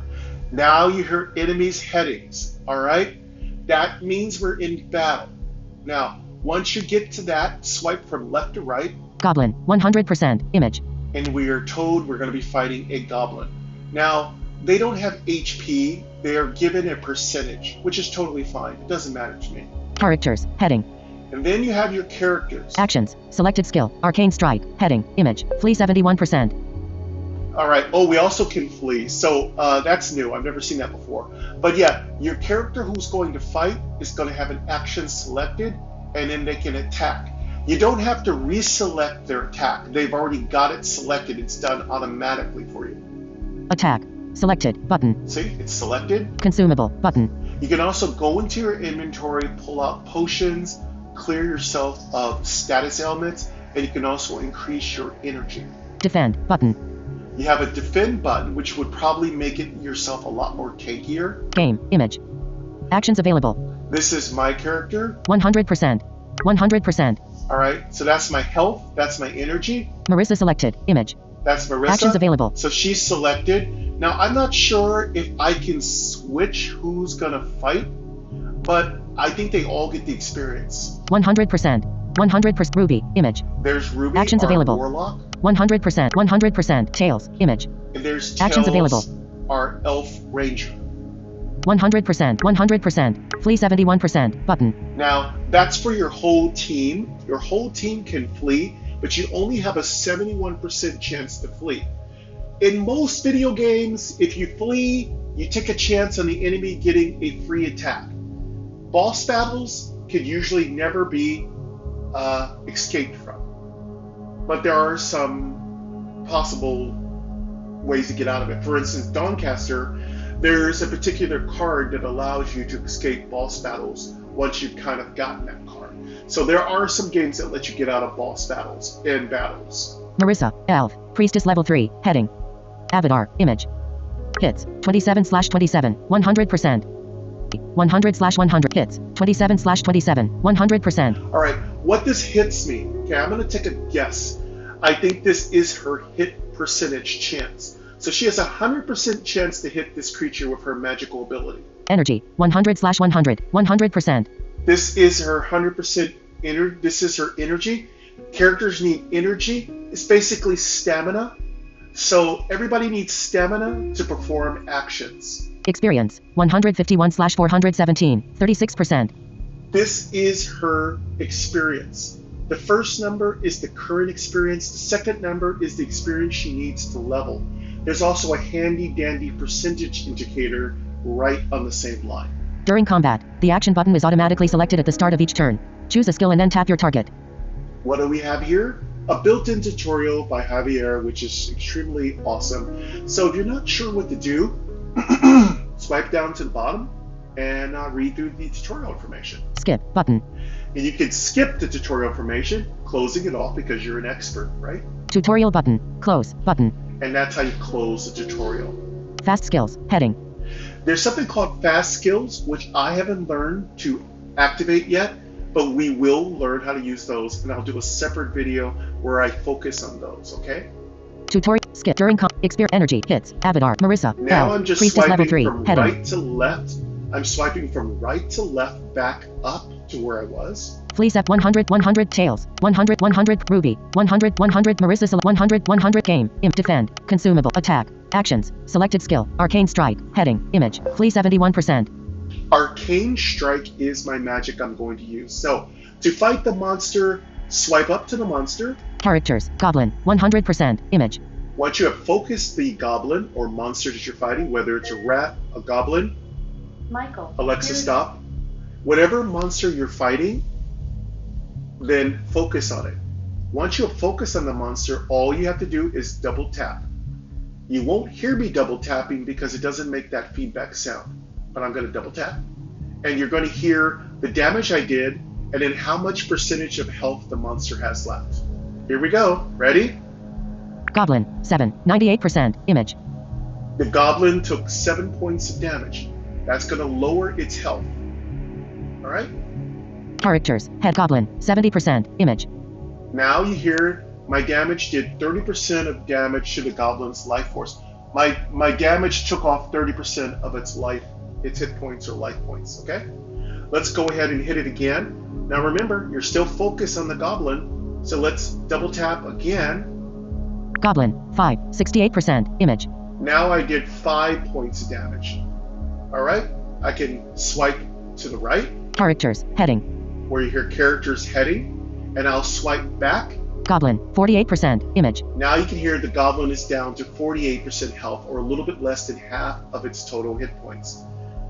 Now you hear enemies' headings. All right? That means we're in battle. Now, once you get to that, swipe from left to right. Goblin. 100%. Image. And we are told we're going to be fighting a goblin. Now, they don't have HP. They are given a percentage, which is totally fine. It doesn't matter to me. Characters. Heading. And then you have your characters. Actions. Selected skill. Arcane Strike. Heading. Image. Flee 71%. All right. Oh, we also can flee. So that's new. I've never seen that before. But yeah, your character who's going to fight is going to have an action selected, and then they can attack. You don't have to reselect their attack. They've already got it selected. It's done automatically for you. Attack. Selected. Button. See, it's selected. Consumable. Button. You can also go into your inventory, pull out potions, clear yourself of status elements, and you can also increase your energy. Defend. Button. You have a defend button, which would probably make it yourself a lot more tankier. Game. Image. Actions available. This is my character. 100%. 100%. All right, so that's my health, that's my energy. Marissa selected. Image. That's Marissa. Actions available. So she's selected. Now, I'm not sure if I can switch who's gonna fight, but I think they all get the experience. 100%. 100%. Ruby. Image. There's Ruby, Actions our available. warlock. 100%. 100%. Tails. Image. And there's Tails, Actions available. our elf ranger. 100%. 100%. Flee 71%. Button. Now, that's for your whole team. Your whole team can flee, but you only have a 71% chance to flee. In most video games, if you flee, you take a chance on the enemy getting a free attack. Boss battles can usually never be escaped from. But there are some possible ways to get out of it. For instance, Doncaster, there's a particular card that allows you to escape boss battles once you've kind of gotten that card. So there are some games that let you get out of boss battles and battles. Marissa. Elf. Priestess level 3. Heading. Avatar. Image. Hits. 27/27. 100%. 100/100. Hits. 27/27. 100%. All right, what does hits mean? Okay, I'm going to take a guess. I think this is her hit percentage chance. So she has a 100% chance to hit this creature with her magical ability. Energy. 100/100. 100%. This is her 100% this is her energy. Characters need energy. It's basically stamina. So everybody needs stamina to perform actions. Experience. 151/417. 36%. This is her experience. The first number is the current experience. The second number is the experience she needs to level. There's also a handy dandy percentage indicator right on the same line. During combat, the action button is automatically selected at the start of each turn. Choose a skill and then tap your target. What do we have here? A built-in tutorial by Javier, which is extremely awesome. So if you're not sure what to do, swipe down to the bottom and read through the tutorial information. Skip button. And you can skip the tutorial information, closing it off because you're an expert, right? Tutorial button. Close button. And that's how you close the tutorial. Fast skills. Heading. There's something called fast skills, which I haven't learned to activate yet, but we will learn how to use those, and I'll do a separate video where I focus on those, okay? Tutorial. Skip. During experience. Energy. Hits. Avatar. Marissa. Now Elf. I'm just Priestess level swiping 3. from Heading. right to left. I'm swiping from right to left back up to where I was. Fleece at 100, 100, Tails, 100, 100, Ruby, 100, 100, Marissa, 100, 100, Game, Imp, Defend, Consumable, Attack, Actions. Selected skill. Arcane strike. Heading. Image. Flee 71%. Arcane strike is my magic I'm going to use. So to fight the monster, swipe up to the monster. Characters. Goblin. 100%. Image. Once you have focused the goblin or monster that you're fighting, whether it's a rat, a goblin, Michael. Alexa, stop. Whatever monster you're fighting, then focus on it. Once you have focused on the monster, all you have to do is double tap. You won't hear me double tapping because it doesn't make that feedback sound. But I'm going to double tap. And you're going to hear the damage I did and then how much percentage of health the monster has left. Here we go. Ready? Goblin. 7. 98%. Image. The goblin took 7 points of damage. That's going to lower its health. All right? Characters. Head goblin. 70%. Image. Now you hear my damage did 30% of damage to the goblin's life force. My damage took off 30% of its hit points or life points, okay? Let's go ahead and hit it again. Now remember, you're still focused on the goblin, so let's double tap again. Goblin. 5. 68%. Image. Now I did 5 points of damage. All right? I can swipe to the right. Characters. Heading. Where you hear characters heading, and I'll swipe back. Goblin. 48%. Image. Now you can hear the goblin is down to 48% health, or a little bit less than half of its total hit points.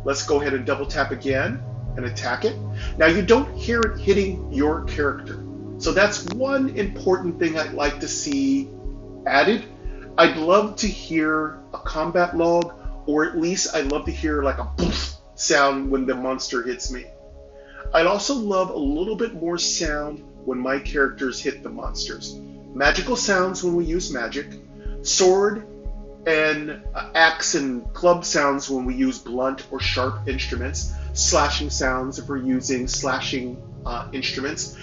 Let's go ahead and double tap again and attack it. Now you don't hear it hitting your character. So that's one important thing I'd like to see added. I'd love to hear a combat log, or at least I'd love to hear like a poof sound when the monster hits me. I'd also love a little bit more sound when my characters hit the monsters. Magical sounds when we use magic. Sword and axe and club sounds when we use blunt or sharp instruments. Slashing sounds if we're using slashing instruments.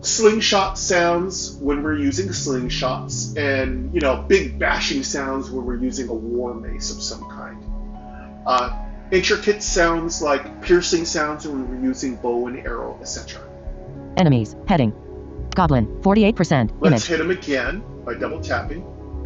Slingshot sounds when we're using slingshots, and big bashing sounds when we're using a war mace of some kind. Intricate sounds like piercing sounds when we're using bow and arrow, etc. Enemies. Heading. Goblin. 48%. Let's Image. hit him again by double tapping.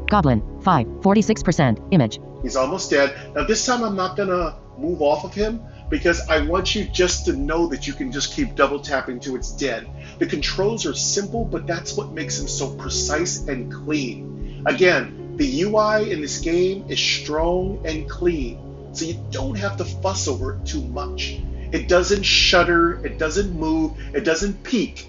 Goblin. 5. 46%. Image. He's almost dead. Now this time I'm not gonna move off of him because I want you just to know that you can just keep double tapping till it's dead. The controls are simple, but that's what makes them so precise and clean. Again, the UI in this game is strong and clean, so you don't have to fuss over it too much. It doesn't shudder, it doesn't move, it doesn't peak.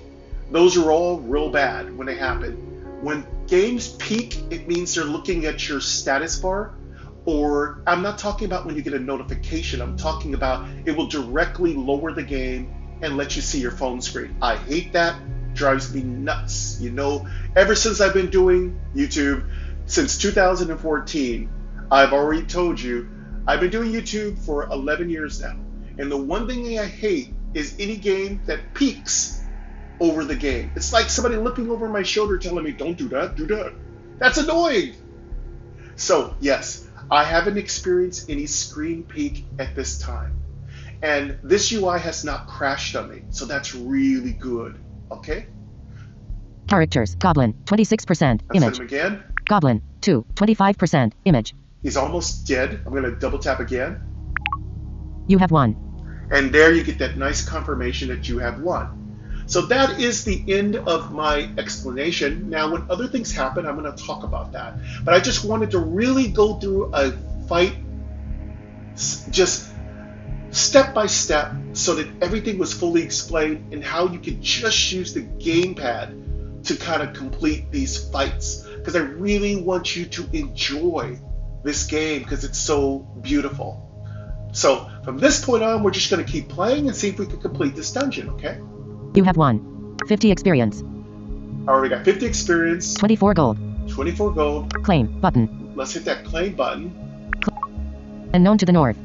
Those are all real bad when they happen. When games peak, it means they're looking at your status bar, or I'm not talking about when you get a notification, I'm talking about it will directly lower the game and let you see your phone screen. I hate that, drives me nuts. Ever since I've been doing YouTube, since 2014, I've already told you, I've been doing YouTube for 11 years now. And the one thing I hate is any game that peaks over the game. It's like somebody looking over my shoulder telling me, don't do that, do that. That's annoying. So yes, I haven't experienced any screen peak at this time. And this UI has not crashed on me, so that's really good, okay? Characters. Goblin. 26%. Let's Image. hit him again. Goblin. 2. 25%. Image. He's almost dead. I'm gonna double tap again. You have won. And there you get that nice confirmation that you have won. So that is the end of my explanation. Now, when other things happen, I'm going to talk about that. But I just wanted to really go through a fight just step by step so that everything was fully explained and how you could just use the gamepad to kind of complete these fights. Because I really want you to enjoy this game because it's so beautiful. So from this point on, we're just going to keep playing and see if we can complete this dungeon, okay? You have won. 50 experience. All right, we got 50 experience. 24 gold. 24 gold. Claim button. Let's hit that claim button. Unknown to the north.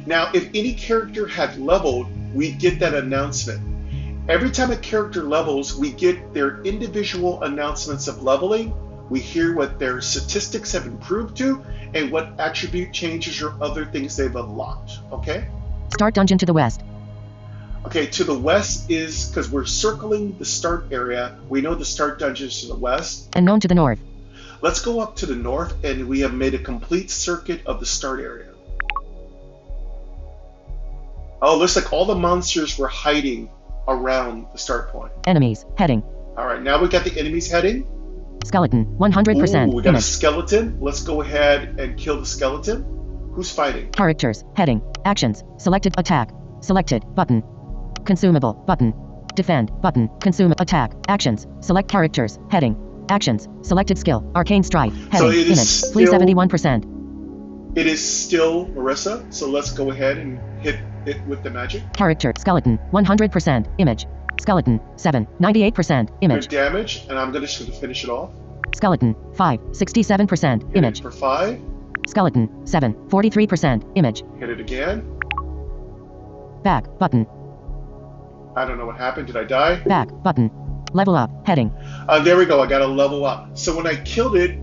Now, if any character had leveled, we get that announcement. Every time a character levels, we get their individual announcements of leveling. We hear what their statistics have improved to and what attribute changes or other things they've unlocked, okay? Start dungeon to the west. Okay, to the west is, because we're circling the start area, we know the start dungeon is to the west. Unknown to the north. Let's go up to the north, and we have made a complete circuit of the start area. Oh, looks like all the monsters were hiding around the start point. Enemies. Heading. All right, now we got the enemies heading. Skeleton. 100%. Ooh, we got a Image. skeleton. Let's go ahead and kill the skeleton. Who's fighting? Characters. Heading. Actions. Selected. Attack. Selected. Button. Consumable. Button. Defend. Button. Consume. Attack. Actions. Select characters. Heading. Actions. Selected skill. Arcane Strike. Heading. So it is Image. Flee still- 71%. It is still Marissa, so let's go ahead and hit it with the magic. Character. Skeleton. 100%. Image. Skeleton. 7. 98%. Image. Good damage, and I'm just going to finish it off. Skeleton. 5. 67%. Hit Image. it for 5. Skeleton. 7. 43%. Image. Hit it again. Back. Button. I don't know what happened. Did I die? Back. Button. Level up. Heading. There we go. I got to level up. So when I killed it,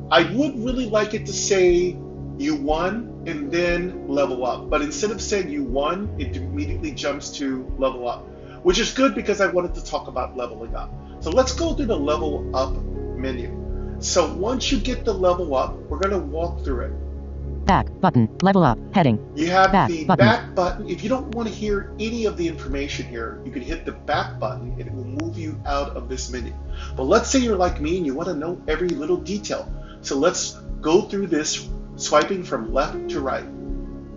I would really like it to say you won and then level up. But instead of saying you won, it immediately jumps to level up, which is good because I wanted to talk about leveling up. So let's go through the level up menu. So once you get the level up, we're going to walk through it. Back. Button. Level up. Heading. You have Back the button. back button. If you don't want to hear any of the information here, you can hit the back button and it will move you out of this menu. But let's say you're like me and you want to know every little detail. So let's go through this swiping from left to right.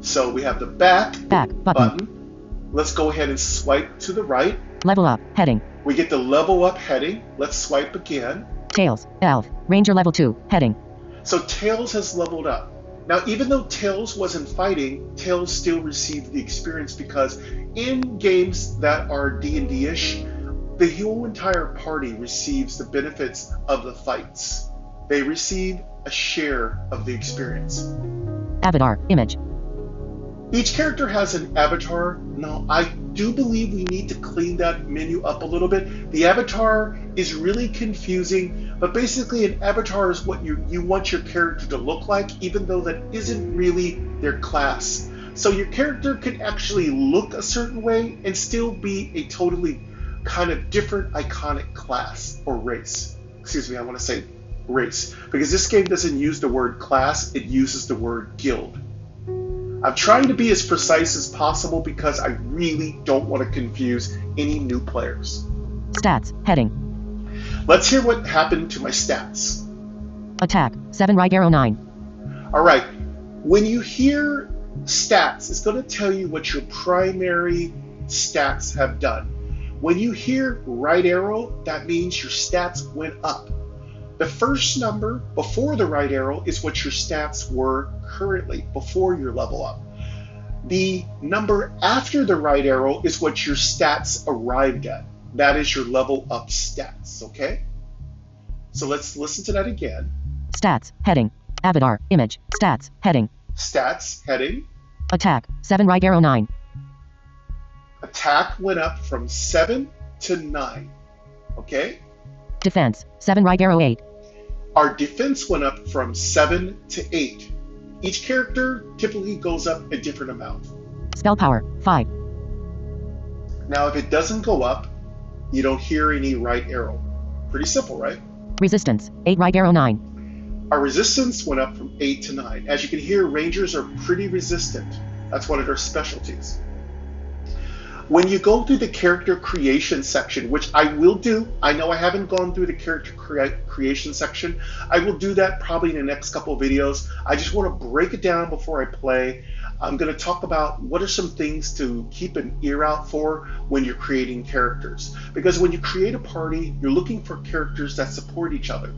So we have the back Button. button. Let's go ahead and swipe to the right. Level up. Heading. We get the level up heading. Let's swipe again. Tails. Elf. Ranger level 2. Heading. So Tails has leveled up. Now, even though Tails wasn't fighting, Tails still received the experience because in games that are D&D-ish, the whole entire party receives the benefits of the fights. They receive a share of the experience. Avatar. Image. Each character has an avatar. Now, I do believe we need to clean that menu up a little bit. The avatar is really confusing, but basically an avatar is what you want your character to look like, even though that isn't really their class. So your character can actually look a certain way and still be a totally kind of different iconic class or race. Excuse me, I want to say race, because this game doesn't use the word class, it uses the word guild. I'm trying to be as precise as possible because I really don't want to confuse any new players. Stats. Heading. Let's hear what happened to my stats. Attack. 7 right arrow 9. All right, when you hear stats, it's going to tell you what your primary stats have done. When you hear right arrow, that means your stats went up. The first number before the right arrow is what your stats were currently, before your level up. The number after the right arrow is what your stats arrived at. That is your level up stats, okay? So let's listen to that again. Stats. Heading. Avatar. Image. Stats. Heading. Stats, heading. Attack. 7 right arrow 9. Attack went up from 7 to 9, okay? Defense. 7 right arrow 8. Our defense went up from 7 to 8. Each character typically goes up a different amount. Spell power. 5. Now, if it doesn't go up, you don't hear any right arrow. Pretty simple, right? Resistance. 8 right arrow 9. Our resistance went up from 8 to 9. As you can hear, Rangers are pretty resistant. That's one of their specialties. When you go through the character creation section, which I will do, I know I haven't gone through the character creation section. I will do that probably in the next couple of videos. I just want to break it down before I play. I'm going to talk about what are some things to keep an ear out for when you're creating characters. Because when you create a party, you're looking for characters that support each other.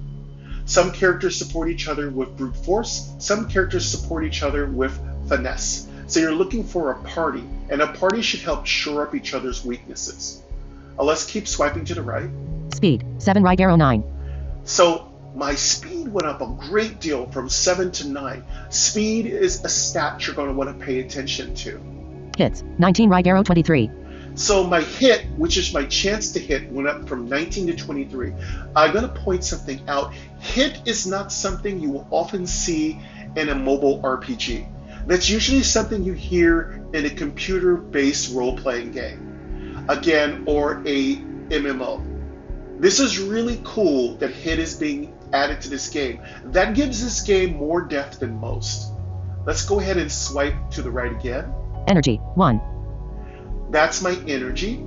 Some characters support each other with brute force. Some characters support each other with finesse. So you're looking for a party, and a party should help shore up each other's weaknesses. Let's keep swiping to the right. Speed. 7 right arrow 9. So my speed went up a great deal from 7 to 9. Speed is a stat you're going to want to pay attention to. Hits. 19 right arrow 23. So my hit, which is my chance to hit, went up from 19 to 23. I'm going to point something out. Hit is not something you will often see in a mobile RPG. That's usually something you hear in a computer-based role-playing game, again, or a MMO. This is really cool that hit is being added to this game. That gives this game more depth than most. Let's go ahead and swipe to the right again. Energy, 1. That's my energy.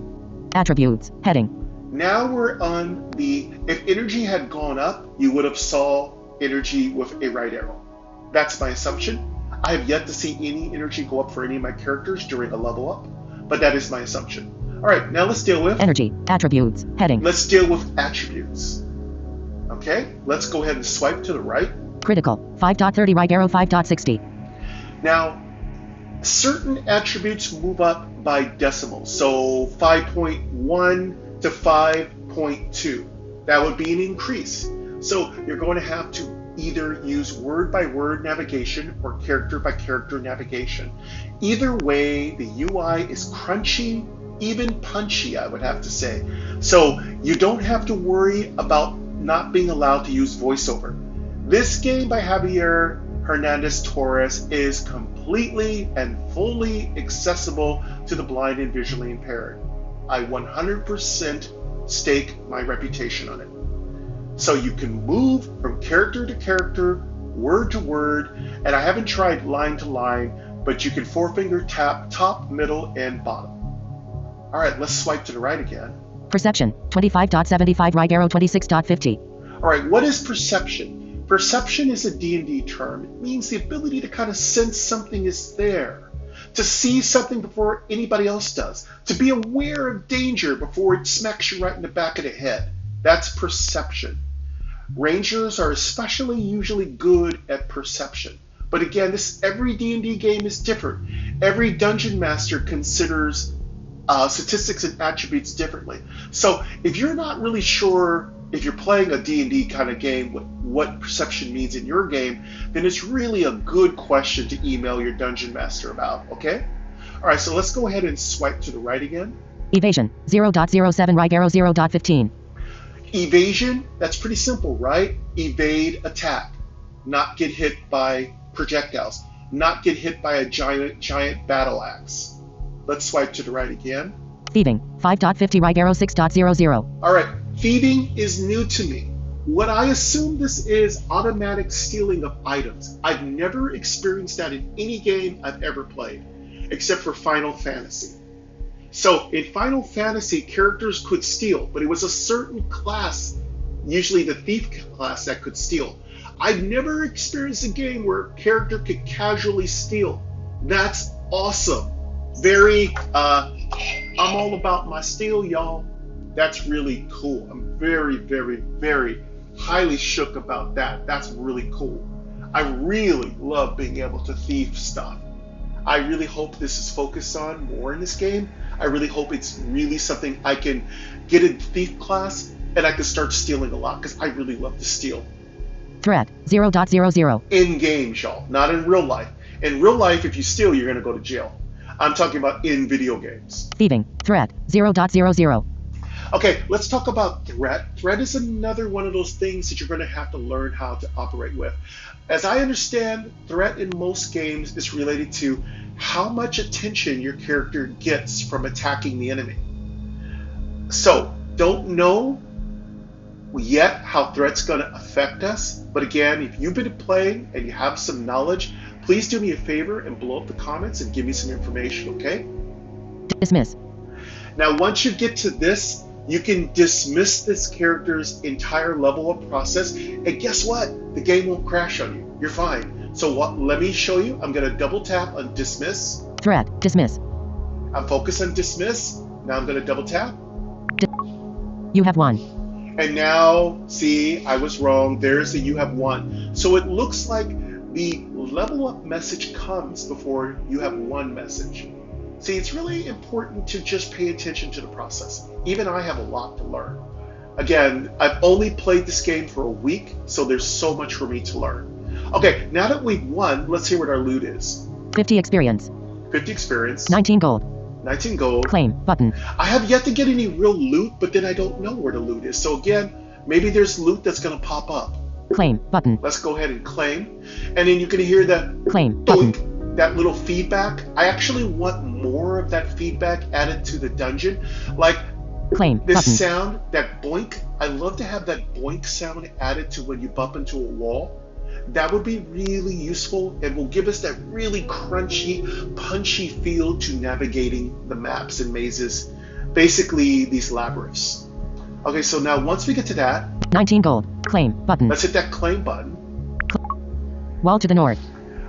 Attributes, heading. Now we're on the, if energy had gone up, you would have saw energy with a right arrow. That's my assumption. I have yet to see any energy go up for any of my characters during a level up, but that is my assumption. All right, now let's deal with energy, attributes, heading. Let's deal with attributes. Okay, let's go ahead and swipe to the right. Critical, 5.30 right arrow, 5.60. Now, certain attributes move up by decimals, so 5.1 to 5.2. That would be an increase. So you're going to have to either use word-by-word navigation or character-by-character navigation. Either way, the UI is crunchy, even punchy, I would have to say. So you don't have to worry about not being allowed to use voiceover. This game by Javier Hernandez Torres is completely and fully accessible to the blind and visually impaired. I 100% stake my reputation on it. So you can move from character to character, word to word, and I haven't tried line to line, but you can four-finger tap top, middle, and bottom. All right, let's swipe to the right again. Perception, 25.75 right arrow, 26.50. All right, what is perception? Perception is a D&D term. It means the ability to kind of sense something is there, to see something before anybody else does, to be aware of danger before it smacks you right in the back of the head. That's perception. Rangers are especially usually good at perception. But again, every D&D game is different. Every dungeon master considers statistics and attributes differently. So if you're not really sure if you're playing a D&D kind of game what perception means in your game, then it's really a good question to email your dungeon master about, okay? All right, so let's go ahead and swipe to the right again. Evasion, 0.07 right arrow, 0.15. Evasion, that's pretty simple, right? Evade attack, not get hit by projectiles, not get hit by a giant battle axe. Let's swipe to the right again. Thieving, 5.50 right arrow, 6.00. All right, thieving is new to me. What I assume this is automatic stealing of items. I've never experienced that in any game I've ever played, except for Final Fantasy. So in Final Fantasy, characters could steal, but it was a certain class, usually the thief class, that could steal. I've never experienced a game where a character could casually steal. That's awesome. Very, I'm all about my steal, y'all. That's really cool. I'm very, very, very highly shook about that. That's really cool. I really love being able to thief stuff. I really hope this is focused on more in this game. I really hope it's really something I can get a thief class and I can start stealing a lot because I really love to steal. Threat, 0.00. In games, y'all, not in real life. In real life, if you steal, you're going to go to jail. I'm talking about in video games. Thieving, threat, 0.00. Okay, let's talk about threat. Threat is another one of those things that you're going to have to learn how to operate with. As I understand, threat in most games is related to how much attention your character gets from attacking the enemy. So, don't know yet how threat's going to affect us, but again, if you've been playing and you have some knowledge, please do me a favor and blow up the comments and give me some information, okay? Dismiss. Now, once you get to this, you can dismiss this character's entire level up process, and guess what? The game won't crash on you. You're fine. So let me show you. I'm going to double tap on dismiss. Threat, dismiss. I'm focused on dismiss. Now I'm going to double tap. You have won. And now, see, I was wrong. There's the you have won. So it looks like the level up message comes before you have won message. See, it's really important to just pay attention to the process. Even I have a lot to learn. Again, I've only played this game for a week, so there's so much for me to learn. Okay, now that we've won, let's see what our loot is. 50 experience. 50 experience. 19 gold. 19 gold. Claim, button. I have yet to get any real loot, but then I don't know where the loot is. So again, maybe there's loot that's going to pop up. Claim, button. Let's go ahead and claim. And then you can hear that claim, button. That little feedback. I actually want more of that feedback added to the dungeon. Like, Claim. This Button. sound, that boink, I love to have that boink sound added to when you bump into a wall. That would be really useful and will give us that really crunchy, punchy feel to navigating the maps and mazes, basically these labyrinths. Okay, so now once we get to that, 19 gold. Claim. Button. let's hit that claim button. Wall to the north.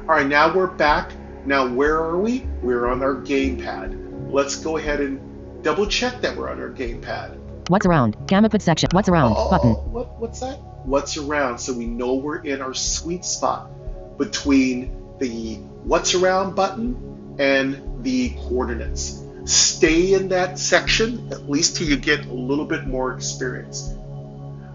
All right, now we're back. Now where are we? We're on our gamepad. Let's go ahead and double check that we're on our gamepad. What's around? Gamma put section. What's around? Button. What's that? What's around? So we know we're in our sweet spot between the what's around button and the coordinates. Stay in that section, at least till you get a little bit more experience.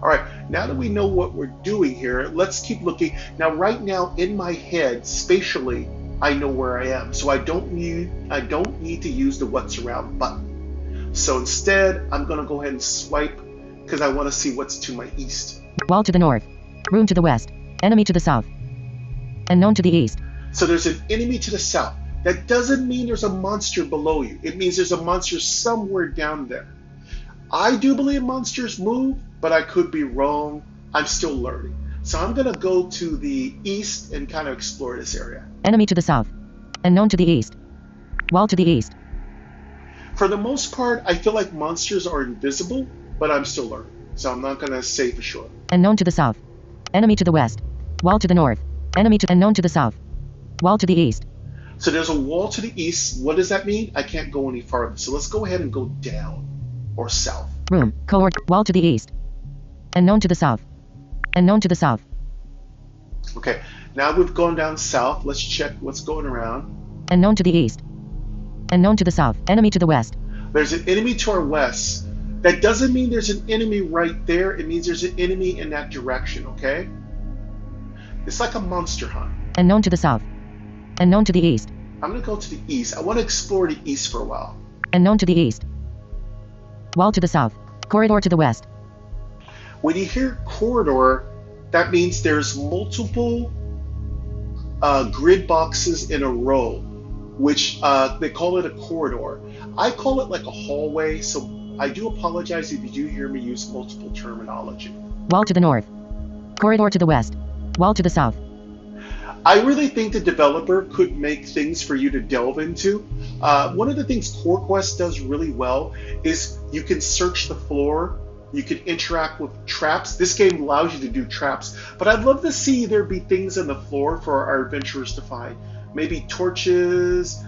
All right, now that we know what we're doing here, let's keep looking. Now, right now in my head, spatially, I know where I am, so I don't need to use the what's around button. So instead, I'm gonna go ahead and swipe because I want to see what's to my east. Wall to the north. Room to the west. Enemy to the south. Unknown to the east. So there's an enemy to the south. That doesn't mean there's a monster below you. It means there's a monster somewhere down there. I do believe monsters move, but I could be wrong. I'm still learning. So I'm gonna go to the east and kind of explore this area. Enemy to the south. Unknown to the east. Wall to the east. For the most part, I feel like monsters are invisible, but I'm still learning. So I'm not gonna say for sure. Unknown to the south. Enemy to the west. Wall to the north. Enemy to unknown to the south. Wall to the east. So there's a wall to the east. What does that mean? I can't go any farther. So let's go ahead and go down or south. Room. Wall to the east. Unknown to the south. Unknown to the south. Okay, now we've gone down south. Let's check what's going around. Unknown to the east. Unknown to the south. Enemy to the west. There's an enemy to our west. That doesn't mean there's an enemy right there. It means there's an enemy in that direction, okay? It's like a monster hunt. Unknown to the south. Unknown to the east. I'm gonna go to the east. I want to explore the east for a while. Unknown to the east. Wall to the south. Corridor to the west. When you hear corridor, that means there's multiple grid boxes in a row, which they call it a corridor. I call it like a hallway, so I do apologize if you do hear me use multiple terminology. Wall to the north. Corridor to the west. Wall to the south. I really think the developer could make things for you to delve into. One of the things Core Quest does really well is you can search the floor, you can interact with traps. This game allows you to do traps, but I'd love to see there be things on the floor for our adventurers to find. Maybe torches,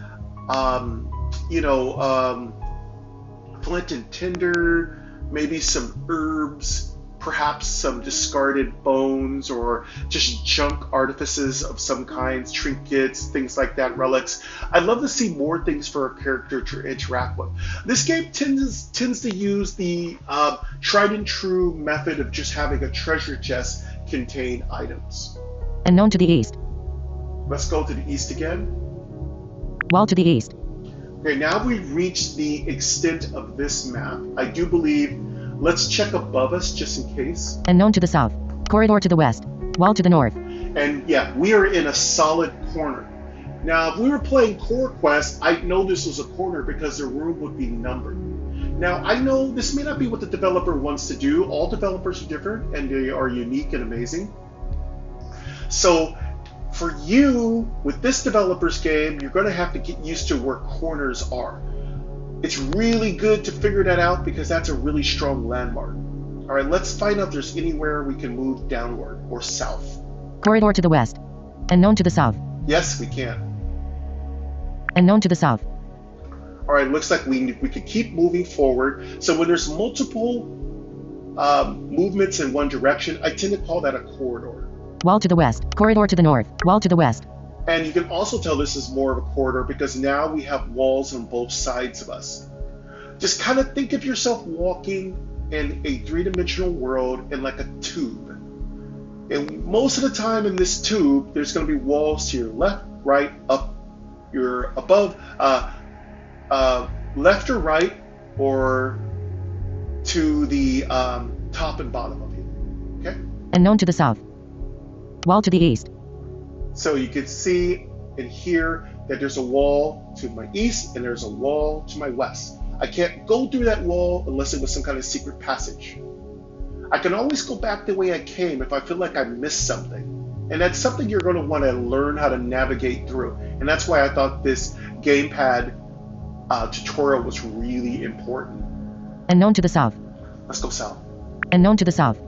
flint and tinder, maybe some herbs, perhaps some discarded bones or just junk artifices of some kinds, trinkets, things like that, relics. I'd love to see more things for our character to interact with. This game tends to use the tried and true method of just having a treasure chest contain items. Unknown to the east. Let's go to the east again. Wall to the east. Okay, now we've reached the extent of this map. I do believe, let's check above us just in case. Unknown to the south. Corridor to the west. Wall to the north. And yeah, we are in a solid corner. Now, if we were playing Core Quest, I'd know this was a corner because the room would be numbered. Now, I know this may not be what the developer wants to do. All developers are different and they are unique and amazing. So, for you, with this developer's game, you're going to have to get used to where corners are. It's really good to figure that out because that's a really strong landmark. All right, let's find out if there's anywhere we can move downward or south. Corridor to the west. Unknown to the south. Yes, we can. Unknown to the south. All right, looks like we could keep moving forward. So when there's multiple movements in one direction, I tend to call that a corridor. Wall to the west. Corridor to the north. Wall to the west. And you can also tell this is more of a corridor because now we have walls on both sides of us. Just kind of think of yourself walking in a three-dimensional world in like a tube. And most of the time in this tube, there's going to be walls to your left, right, up, your above, left or right, or to the top and bottom of you. Okay? Unknown to the south. Wall to the east. So you can see and hear that there's a wall to my east and there's a wall to my west. I can't go through that wall unless it was some kind of secret passage. I can always go back the way I came if I feel like I missed something. And that's something you're going to want to learn how to navigate through. And that's why I thought this gamepad tutorial was really important. Unknown to the south. Let's go south. Unknown to the south.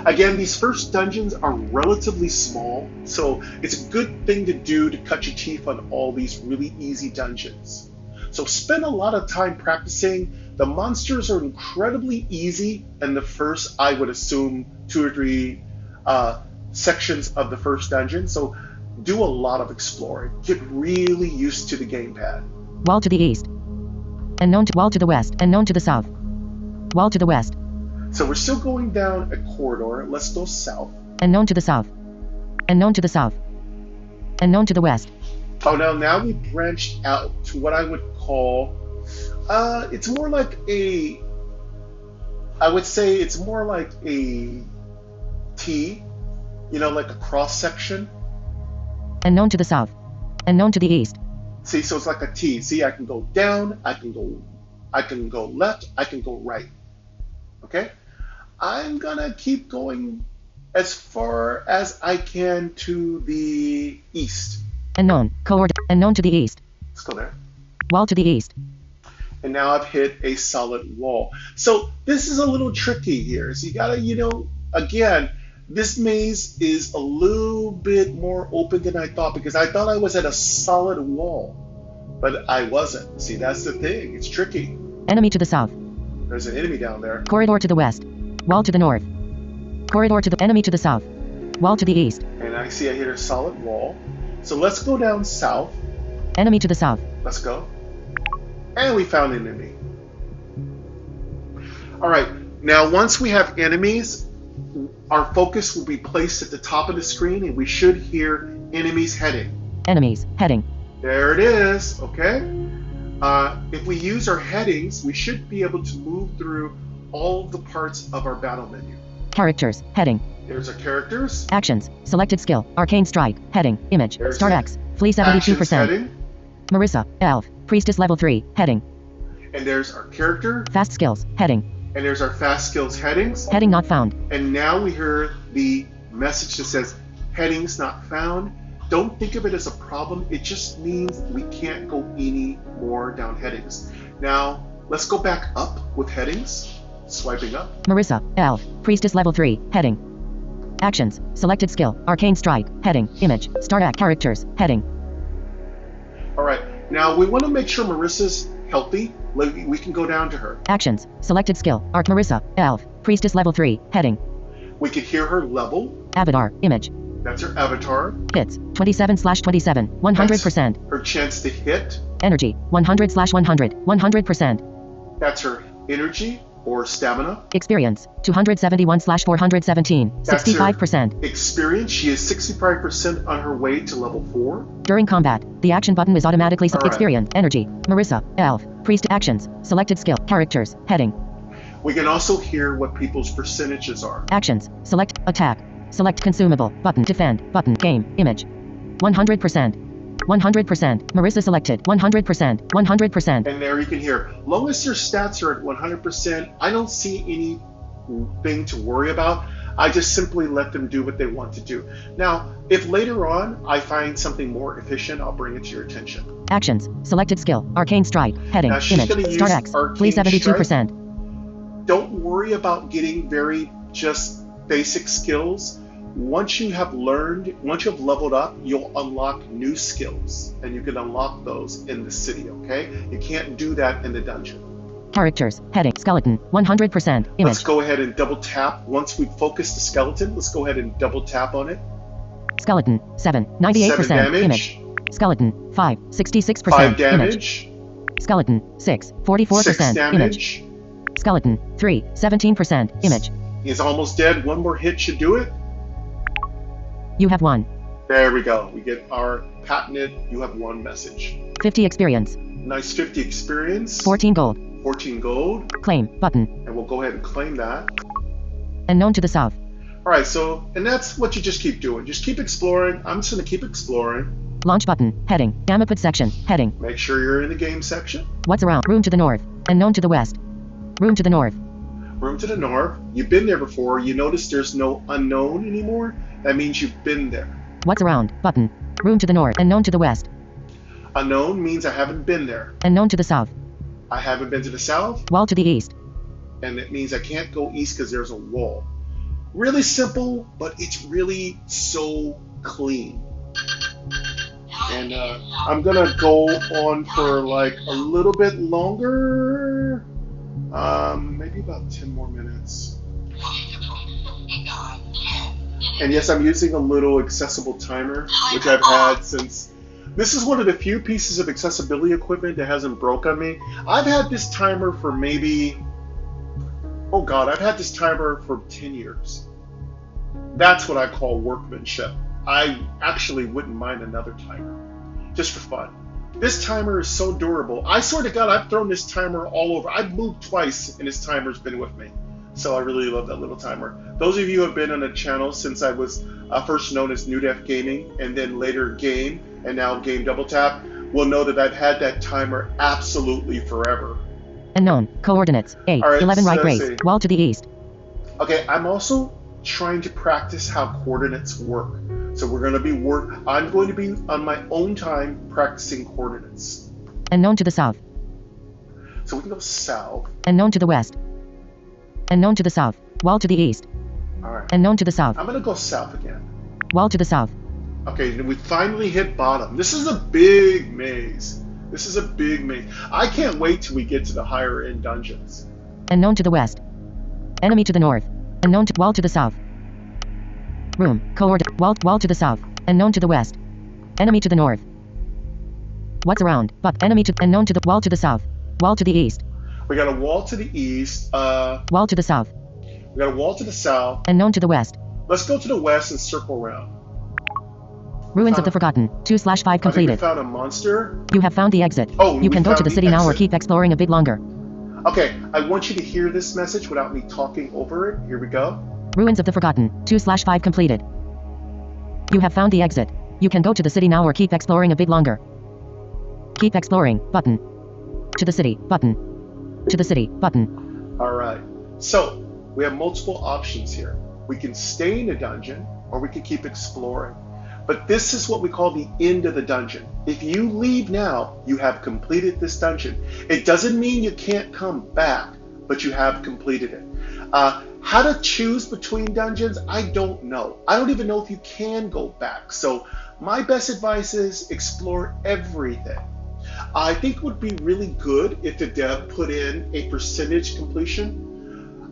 Again, these first dungeons are relatively small, so it's a good thing to do to cut your teeth on all these really easy dungeons. So spend a lot of time practicing. The monsters are incredibly easy in the first, I would assume, 2 or 3 sections of the first dungeon. So do a lot of exploring. Get really used to the gamepad. Wall to the east. Unknown to wall to the west. Unknown to the south. Wall to the west. So we're still going down a corridor. Let's go south. Unknown to the south. Unknown to the south. Unknown to the west. Oh, now we branched out to what I would call, it's more like I would say it's more like a T, like a cross section. Unknown to the south. Unknown to the east. See, so it's like a T. See, I can go down, I can go left, I can go right. Okay? I'm gonna keep going as far as I can to the east. Unknown. Unknown to the east. Let's go there. Wall to the east. And now I've hit a solid wall. So this is a little tricky here. So you gotta, again, this maze is a little bit more open than I thought, because I thought I was at a solid wall, but I wasn't. See, that's the thing. It's tricky. Enemy to the south. There's an enemy down there. Corridor to the west. Wall to the north. Corridor to the enemy to the south. Wall to the east. And I see I hit a solid wall. So let's go down south. Enemy to the south. Let's go. And we found an enemy. All right. Now, once we have enemies, our focus will be placed at the top of the screen, and we should hear enemies heading. Enemies heading. There it is. Okay. If we use our headings, we should be able to move through all of the parts of our battle menu. Characters heading. There's our characters. Actions. Selected skill. Arcane strike. Heading. Image. There's Start it. X. Flee 72%. Actions heading. Marissa. Elf. Priestess level 3. Heading. And there's our character. Fast skills. Heading. And there's our fast skills headings. Heading not found. And now we hear the message that says headings not found. Don't think of it as a problem. It just means we can't go any more down headings. Now, let's go back up with headings. Swiping up. Marissa. Elf. Priestess level 3. Heading. Actions. Selected skill. Arcane strike. Heading. Image. Start act. Characters. Heading. All right. Now, we want to make sure Marissa's healthy. We can go down to her. Actions. Selected skill. Art Marissa. Elf. Priestess level 3. Heading. We can hear her level. Avatar. Image. That's her avatar. Hits. 27/27. 100%. Her chance to hit. Energy. 100/100. 100%. That's her energy or stamina. Experience. 271/417. That's 65%. her experience. She is 65% on her way to level 4. During combat, the action button is automatically All right. experience. Energy. Marissa. Elf. Priest. Actions. Selected skill. Characters. Heading. We can also hear what people's percentages are. Actions. Select. Attack. Select consumable. Button. Defend. Button. Game. Image. 100%. 100%. Marissa selected. 100%. 100%. And there you can hear, long as their stats are at 100%, I don't see anything to worry about. I just simply let them do what they want to do. Now, if later on I find something more efficient, I'll bring it to your attention. Actions. Selected skill. Arcane strike. Heading. Now she's Image. gonna use Start X. Arcane Flee 72%. Don't worry about getting very just basic skills. Once you have leveled up, you'll unlock new skills, and you can unlock those in the city, okay? You can't do that in the dungeon. Characters. Heading. Skeleton. 100%. Image. Let's go ahead and double tap. Once we've focused the skeleton, let's go ahead and double tap on it. Skeleton. 7. 98%. 7 damage. Image. Skeleton. 5. 66%. 5 damage. Image. Skeleton. 6. 44%. 6 damage. Image. Skeleton. 3. 17%. Image. He's almost dead. One more hit should do it. You have won. There we go. We get our patented "you have won" message. 50 experience. Nice 50 experience. 14 gold. 14 gold. Claim. Button. And we'll go ahead and claim that. Unknown to the south. All right, so, and that's what you just keep doing. Just keep exploring. I'm just going to keep exploring. Launch button. Heading. Gamma section. Heading. Make sure you're in the game section. What's around? Room to the north. Unknown to the west. Room to the north. Room to the north. You've been there before. You notice there's no unknown anymore. That means you've been there. What's around? Button. Room to the north. Unknown to the west. Unknown means I haven't been there. Unknown to the south. I haven't been to the south. Wall to the east. And it means I can't go east because there's a wall. Really simple, but it's really so clean. And I'm gonna go on for like a little bit longer, maybe about 10 more minutes. And yes, I'm using a little accessible timer, which I've had since. This is one of the few pieces of accessibility equipment that hasn't broke on me. I've had this timer for maybe, oh God, I've had this timer for 10 years. That's what I call workmanship. I actually wouldn't mind another timer, just for fun. This timer is so durable. I swear to God, I've thrown this timer all over. I've moved twice, and this timer's been with me. So I really love that little timer. Those of you who have been on the channel since I was first known as New Def Gaming, and then later Game, and now Game Double Tap, will know that I've had that timer absolutely forever. Unknown. Coordinates. 8. All right, 11 right so let's race. see. Wall to the east. Okay, I'm also trying to practice how coordinates work. So we're going to be I'm going to be on my own time practicing coordinates. Unknown to the south. So we can go south. Unknown to the west. Unknown to the south. Wall to the east. All right. Unknown to the south. I'm going to go south again. Wall to the south. Okay, we finally hit bottom. This is a big maze. This is a big maze. I can't wait till we get to the higher end dungeons. Unknown to the west. Enemy to the north. Unknown to wall to the south. Room. Coordinate. Wall to the south. Unknown to the west. Enemy to the north. What's around? But enemy to unknown to the wall to the south. Wall to the east. We got a wall to the east. Wall to the south. We got a wall to the south. Unknown to the west. Let's go to the west and circle around. Ruins of the Forgotten. 2/5 I completed. think we found a monster. You have found the exit. Oh, you we can go to found the the city now or exit. keep exploring a bit longer. Okay, I want you to hear this message without me talking over it. Here we go. Ruins of the Forgotten. 2/5 completed. You have found the exit. You can go to the city now or keep exploring a bit longer. Keep exploring. Button. To the city. Button. To the city. Button. All right. So we have multiple options here. We can stay in a dungeon or we can keep exploring. But this is what we call the end of the dungeon. If you leave now, you have completed this dungeon. It doesn't mean you can't come back, but you have completed it. How to choose between dungeons, I don't know. I don't even know if you can go back. So my best advice is explore everything. I think it would be really good if the dev put in a percentage completion.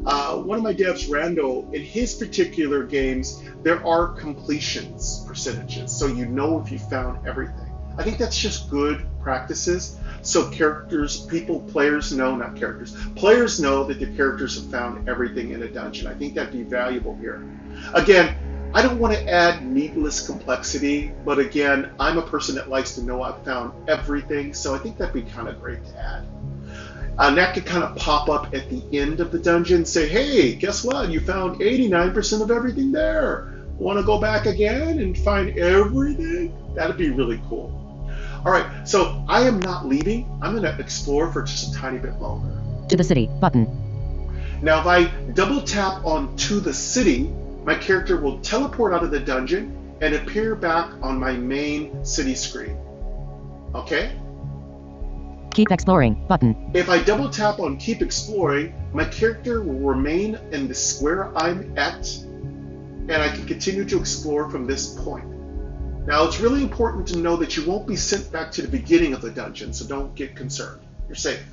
One of my devs, Rando, in his particular games, there are completions percentages, so you know if you found everything. I think that's just good practices, so players know that the characters have found everything in a dungeon. I think that'd be valuable here. Again, I don't want to add needless complexity, but again, I'm a person that likes to know I've found everything, so I think that'd be kind of great to add. And that could kind of pop up at the end of the dungeon, say, hey, guess what? You found 89% of everything there. Want to go back again and find everything? That'd be really cool. All right, so I am not leaving. I'm going to explore for just a tiny bit longer. To the city. Button. Now, if I double tap on to the city, my character will teleport out of the dungeon and appear back on my main city screen. Okay? Keep exploring. Button. If I double tap on keep exploring, my character will remain in the square I'm at, and I can continue to explore from this point. Now, it's really important to know that you won't be sent back to the beginning of the dungeon, so don't get concerned. You're safe.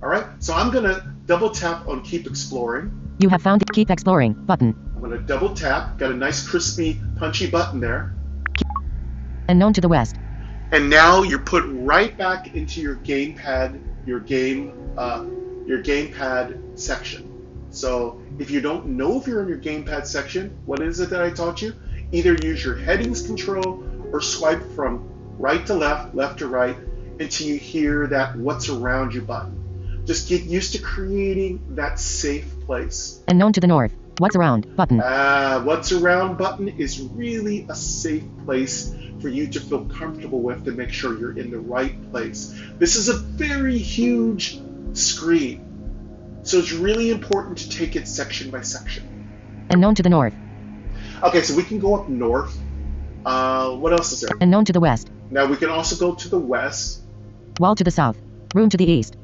All right, so I'm gonna double tap on keep exploring. You have found keep exploring. Button. I'm gonna double tap, got a nice crispy, punchy button there. Unknown to the west. And now you're put right back into your gamepad, your gamepad section. So if you don't know if you're in your gamepad section, what is it that I taught you? Either use your headings control or swipe from right to left, left to right, until you hear that what's around you button. Just get used to creating that safe place. Unknown to the north. What's around? Button. What's around button is really a safe place for you to feel comfortable with to make sure you're in the right place. This is a very huge screen, so it's really important to take it section by section. Unknown to the north. Okay, so we can go up north. What else is there? Unknown to the west. Now we can also go to the west. Wall to the south. Room to the east.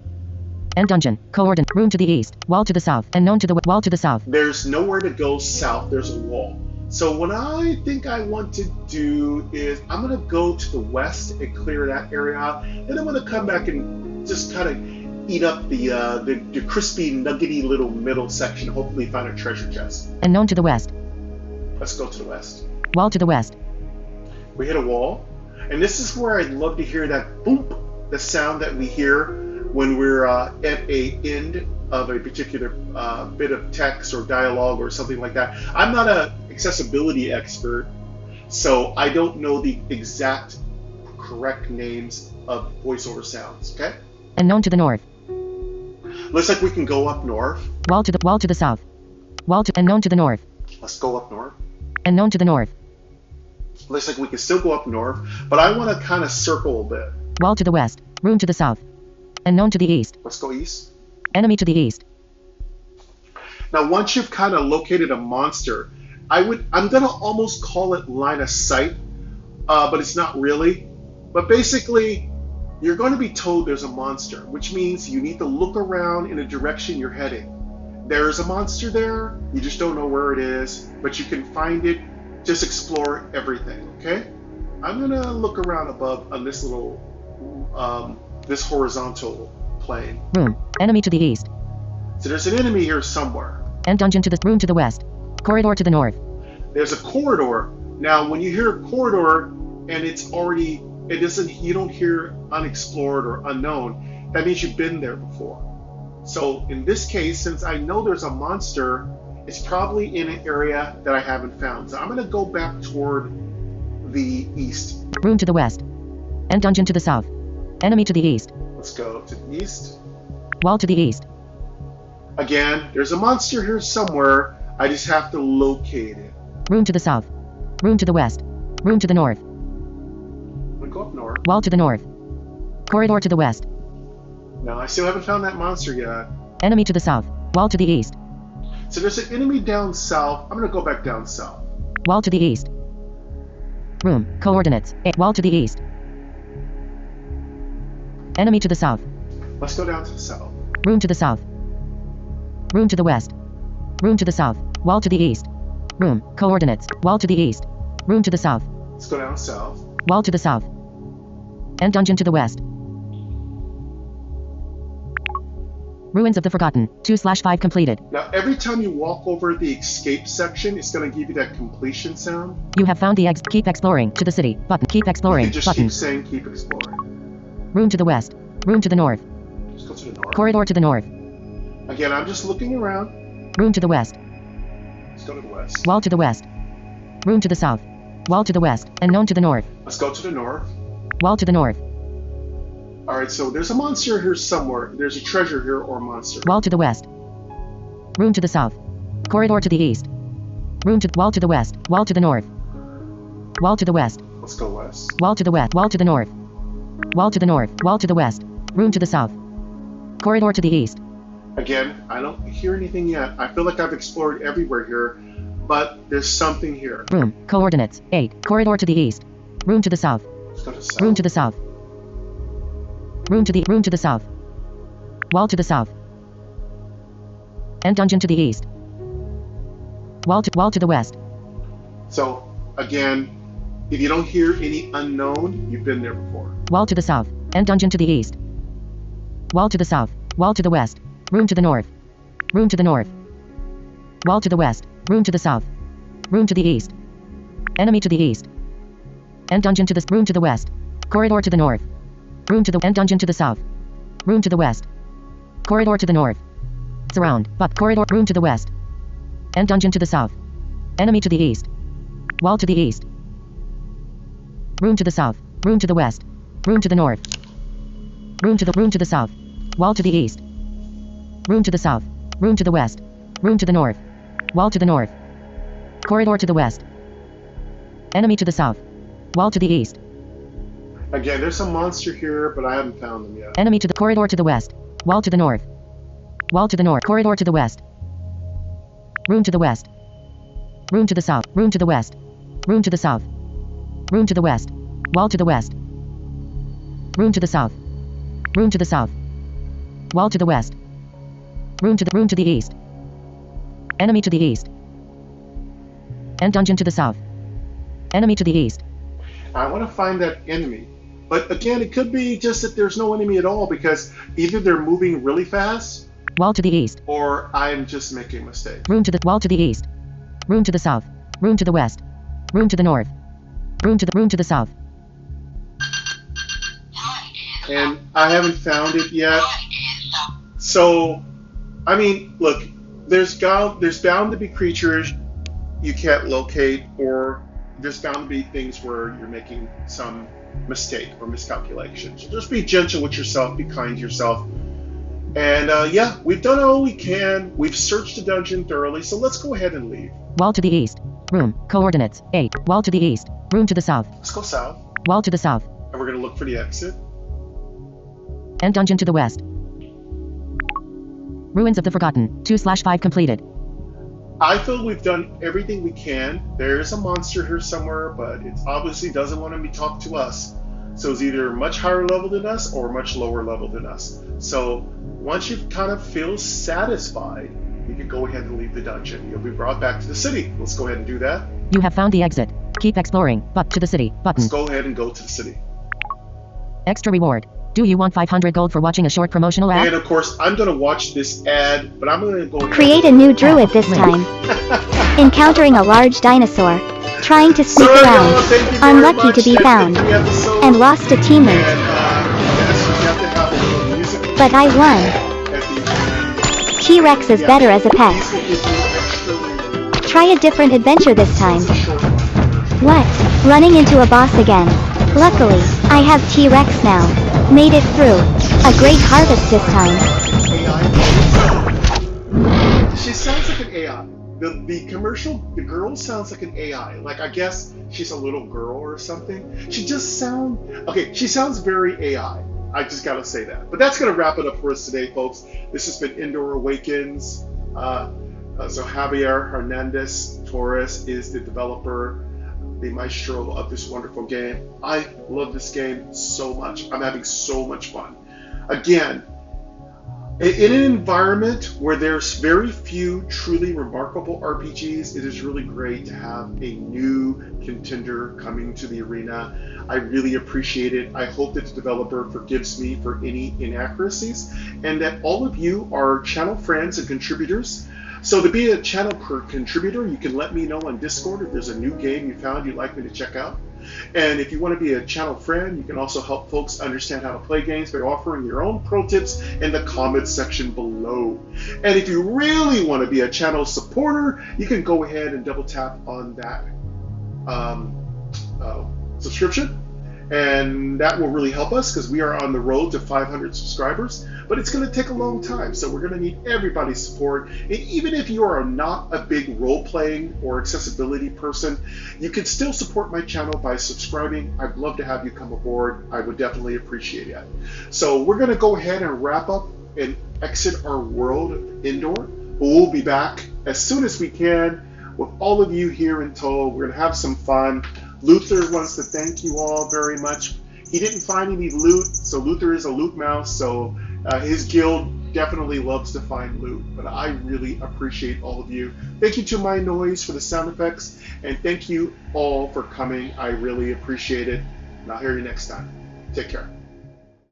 End dungeon. Coordinate. Room to the east. Wall to the south. Unknown to the wall to the south. There's nowhere to go south. There's a wall. So what I think I want to do is I'm going to go to the west and clear that area out. Then I'm going to come back and just kind of eat up the crispy, nuggety little middle section. Hopefully find a treasure chest. Unknown to the west. Let's go to the west. Wall to the west. We hit a wall. And this is where I'd love to hear that boop, the sound that we hear when we're at a end of a particular bit of text or dialogue or something like that. I'm not an accessibility expert, so I don't know the exact correct names of voiceover sounds, okay? Unknown to the north. Looks like we can go up north. Wall to the south. Wall to unknown to the north. Let's go up north. Unknown to the north. Looks like we can still go up north, but I want to kind of circle a bit. Wall to the west. Room to the south. Unknown to the east. Let's go east. Enemy to the east. Now, once you've kind of located a monster, I'm gonna almost call it line of sight, but it's not really. But basically, you're going to be told there's a monster, which means you need to look around in the direction you're heading. There is a monster there. You just don't know where it is, but you can find it. Just explore everything, okay? I'm gonna look around above on this little, this horizontal plane. Room. Enemy to the east. So there's an enemy here somewhere. End dungeon to the room to the west. Corridor to the north. There's a corridor. Now, when you hear a corridor and you don't hear unexplored or unknown, that means you've been there before. So in this case, since I know there's a monster, it's probably in an area that I haven't found. So I'm going to go back toward the east. Room to the west. End dungeon to the south. Enemy to the east. Let's go to the east. Wall to the east. Again, there's a monster here somewhere. I just have to locate it. Room to the south. Room to the west. Room to the north. I'm going to go up north. Wall to the north. Corridor to the west. No, I still haven't found that monster yet. Enemy to the south. Wall to the east. So there's an enemy down south. I'm going to go back down south. Wall to the east. Room. Coordinates. Wall to the east. Enemy to the south. Let's go down to the south. Room to the south. Room to the west. Room to the south. Wall to the east. Room. Coordinates. Wall to the east. Room to the south. Let's go down south. Wall to the south. End dungeon to the west. Ruins of the Forgotten. 2/5 completed. Now, every time you walk over the escape section, it's going to give you that completion sound. You have found the eggs. Keep exploring. To the city. Button. Keep exploring. You can just Button. keep saying keep exploring. Room to the west. Room to the north. Let's go to the north. Corridor to the north. Again, I'm just looking around. Room to the west. Let's go to the west. Wall to the west. Room to the south. Wall to the west. Unknown to the north. Let's go to the north. Wall to the north. All right, so there's a monster here somewhere. There's a treasure here or a monster. Wall to the west. Room to the south. Corridor to the east. Room to wall to the west. Wall to the north. Wall to the west. Let's go west. Wall to the west. Wall to the north. Wall to the north. Wall to the west. Room to the south. Corridor to the east. Again, I don't hear anything yet. I feel like I've explored everywhere here, but there's something here. Room. Coordinates. 8. Corridor to the east. Room to the south. Let's go to south. Room to the south. Room to the south. Wall to the south. End dungeon to the east. Wall to the west. So, again, if you don't hear any unknown, you've been there before. Wall to the south. End dungeon to the east. Wall to the south. Wall to the west. Room to the north. Room to the north. Wall to the west. Room to the south. Room to the east. Enemy to the east. End dungeon to the room to the west. Corridor to the north. Room to the end dungeon to the south. Room to the west. Corridor to the north. Surround. But corridor. Room to the west. End dungeon to the south. Enemy to the east. Wall to the east. Room to the south. Room to the west. Room to the north. Room to the south. Wall to the east. Room to the south. Room to the west. Room to the north. Wall to the north. Corridor to the west. Enemy to the south. Wall to the east. Again, there's some monster here, but I haven't found them yet. Enemy to the corridor to the west. Wall to the north. Wall to the north. Corridor to the west. Room to the west. Room to the south. Room to the west. Room to the south. Room to the west. Wall to the west. Room to the south. Room to the south. Wall to the west. Room to the east. Enemy to the east. End dungeon to the south. Enemy to the east. I want to find that enemy. But again, it could be just that there's no enemy at all because either they're moving really fast. Wall to the east. Or I'm just making a mistake. Room to the wall to the east. Room to the south. Room to the west. Room to the north. Room to the south. And I haven't found it yet. So, I mean, look, there's bound to be creatures you can't locate, or there's bound to be things where you're making some mistake or miscalculation. So just be gentle with yourself, be kind to yourself. And yeah, we've done all we can. We've searched the dungeon thoroughly, so let's go ahead and leave. Wall to the east. Room. Coordinates. 8. Wall to the east. Room to the south. Let's go south. Wall to the south. And we're going to look for the exit. End dungeon to the west. Ruins of the Forgotten. 2/5 completed. I feel we've done everything we can. There's a monster here somewhere, but it obviously doesn't want to be talked to us. So it's either much higher level than us or much lower level than us. So once you kind of feel satisfied, you can go ahead and leave the dungeon. You'll be brought back to the city. Let's go ahead and do that. You have found the exit. Keep exploring. But to the city. Button. Let's go ahead and go to the city. Extra reward. Do you want 500 gold for watching a short promotional ad? And of course, I'm going to watch this ad, but I'm going to go ahead. Create a new druid this time. Encountering a large dinosaur. Trying to sneak around. Unlucky to be found. And lost a teammate. But I won. T-Rex is better as a pet. Try a different adventure this time. What? Running into a boss again. Luckily, I have T-Rex now. Made it through. A great harvest this time. She sounds like an AI. The commercial, the girl sounds like an AI. Like, I guess she's a little girl or something. She sounds very AI. I just gotta say that. But that's gonna wrap it up for us today, folks. This has been Endor Awakens. So Javier Hernandez Torres is the developer, the maestro of this wonderful game. I love this game so much. I'm having so much fun. Again, in an environment where there's very few truly remarkable RPGs, it is really great to have a new contender coming to the arena. I really appreciate it. I hope that the developer forgives me for any inaccuracies, and that all of you are channel friends and contributors. So to be a channel contributor, you can let me know on Discord if there's a new game you found you'd like me to check out. And if you want to be a channel friend, you can also help folks understand how to play games by offering your own pro tips in the comments section below. And if you really want to be a channel supporter, you can go ahead and double tap on that subscription. And that will really help us because we are on the road to 500 subscribers. But it's going to take a long time, so we're going to need everybody's support. And even if you are not a big role-playing or accessibility person, you can still support my channel by subscribing. I'd love to have you come aboard. I would definitely appreciate it. So we're going to go ahead and wrap up and exit our world of Endor. We'll be back as soon as we can with all of you here in tow. We're going to have some fun. Luther wants to thank you all very much. He didn't find any loot, so Luther is a loot mouse, so his guild definitely loves to find loot, but I really appreciate all of you. Thank you to MyNoise for the sound effects, and thank you all for coming. I really appreciate it, and I'll hear you next time. Take care.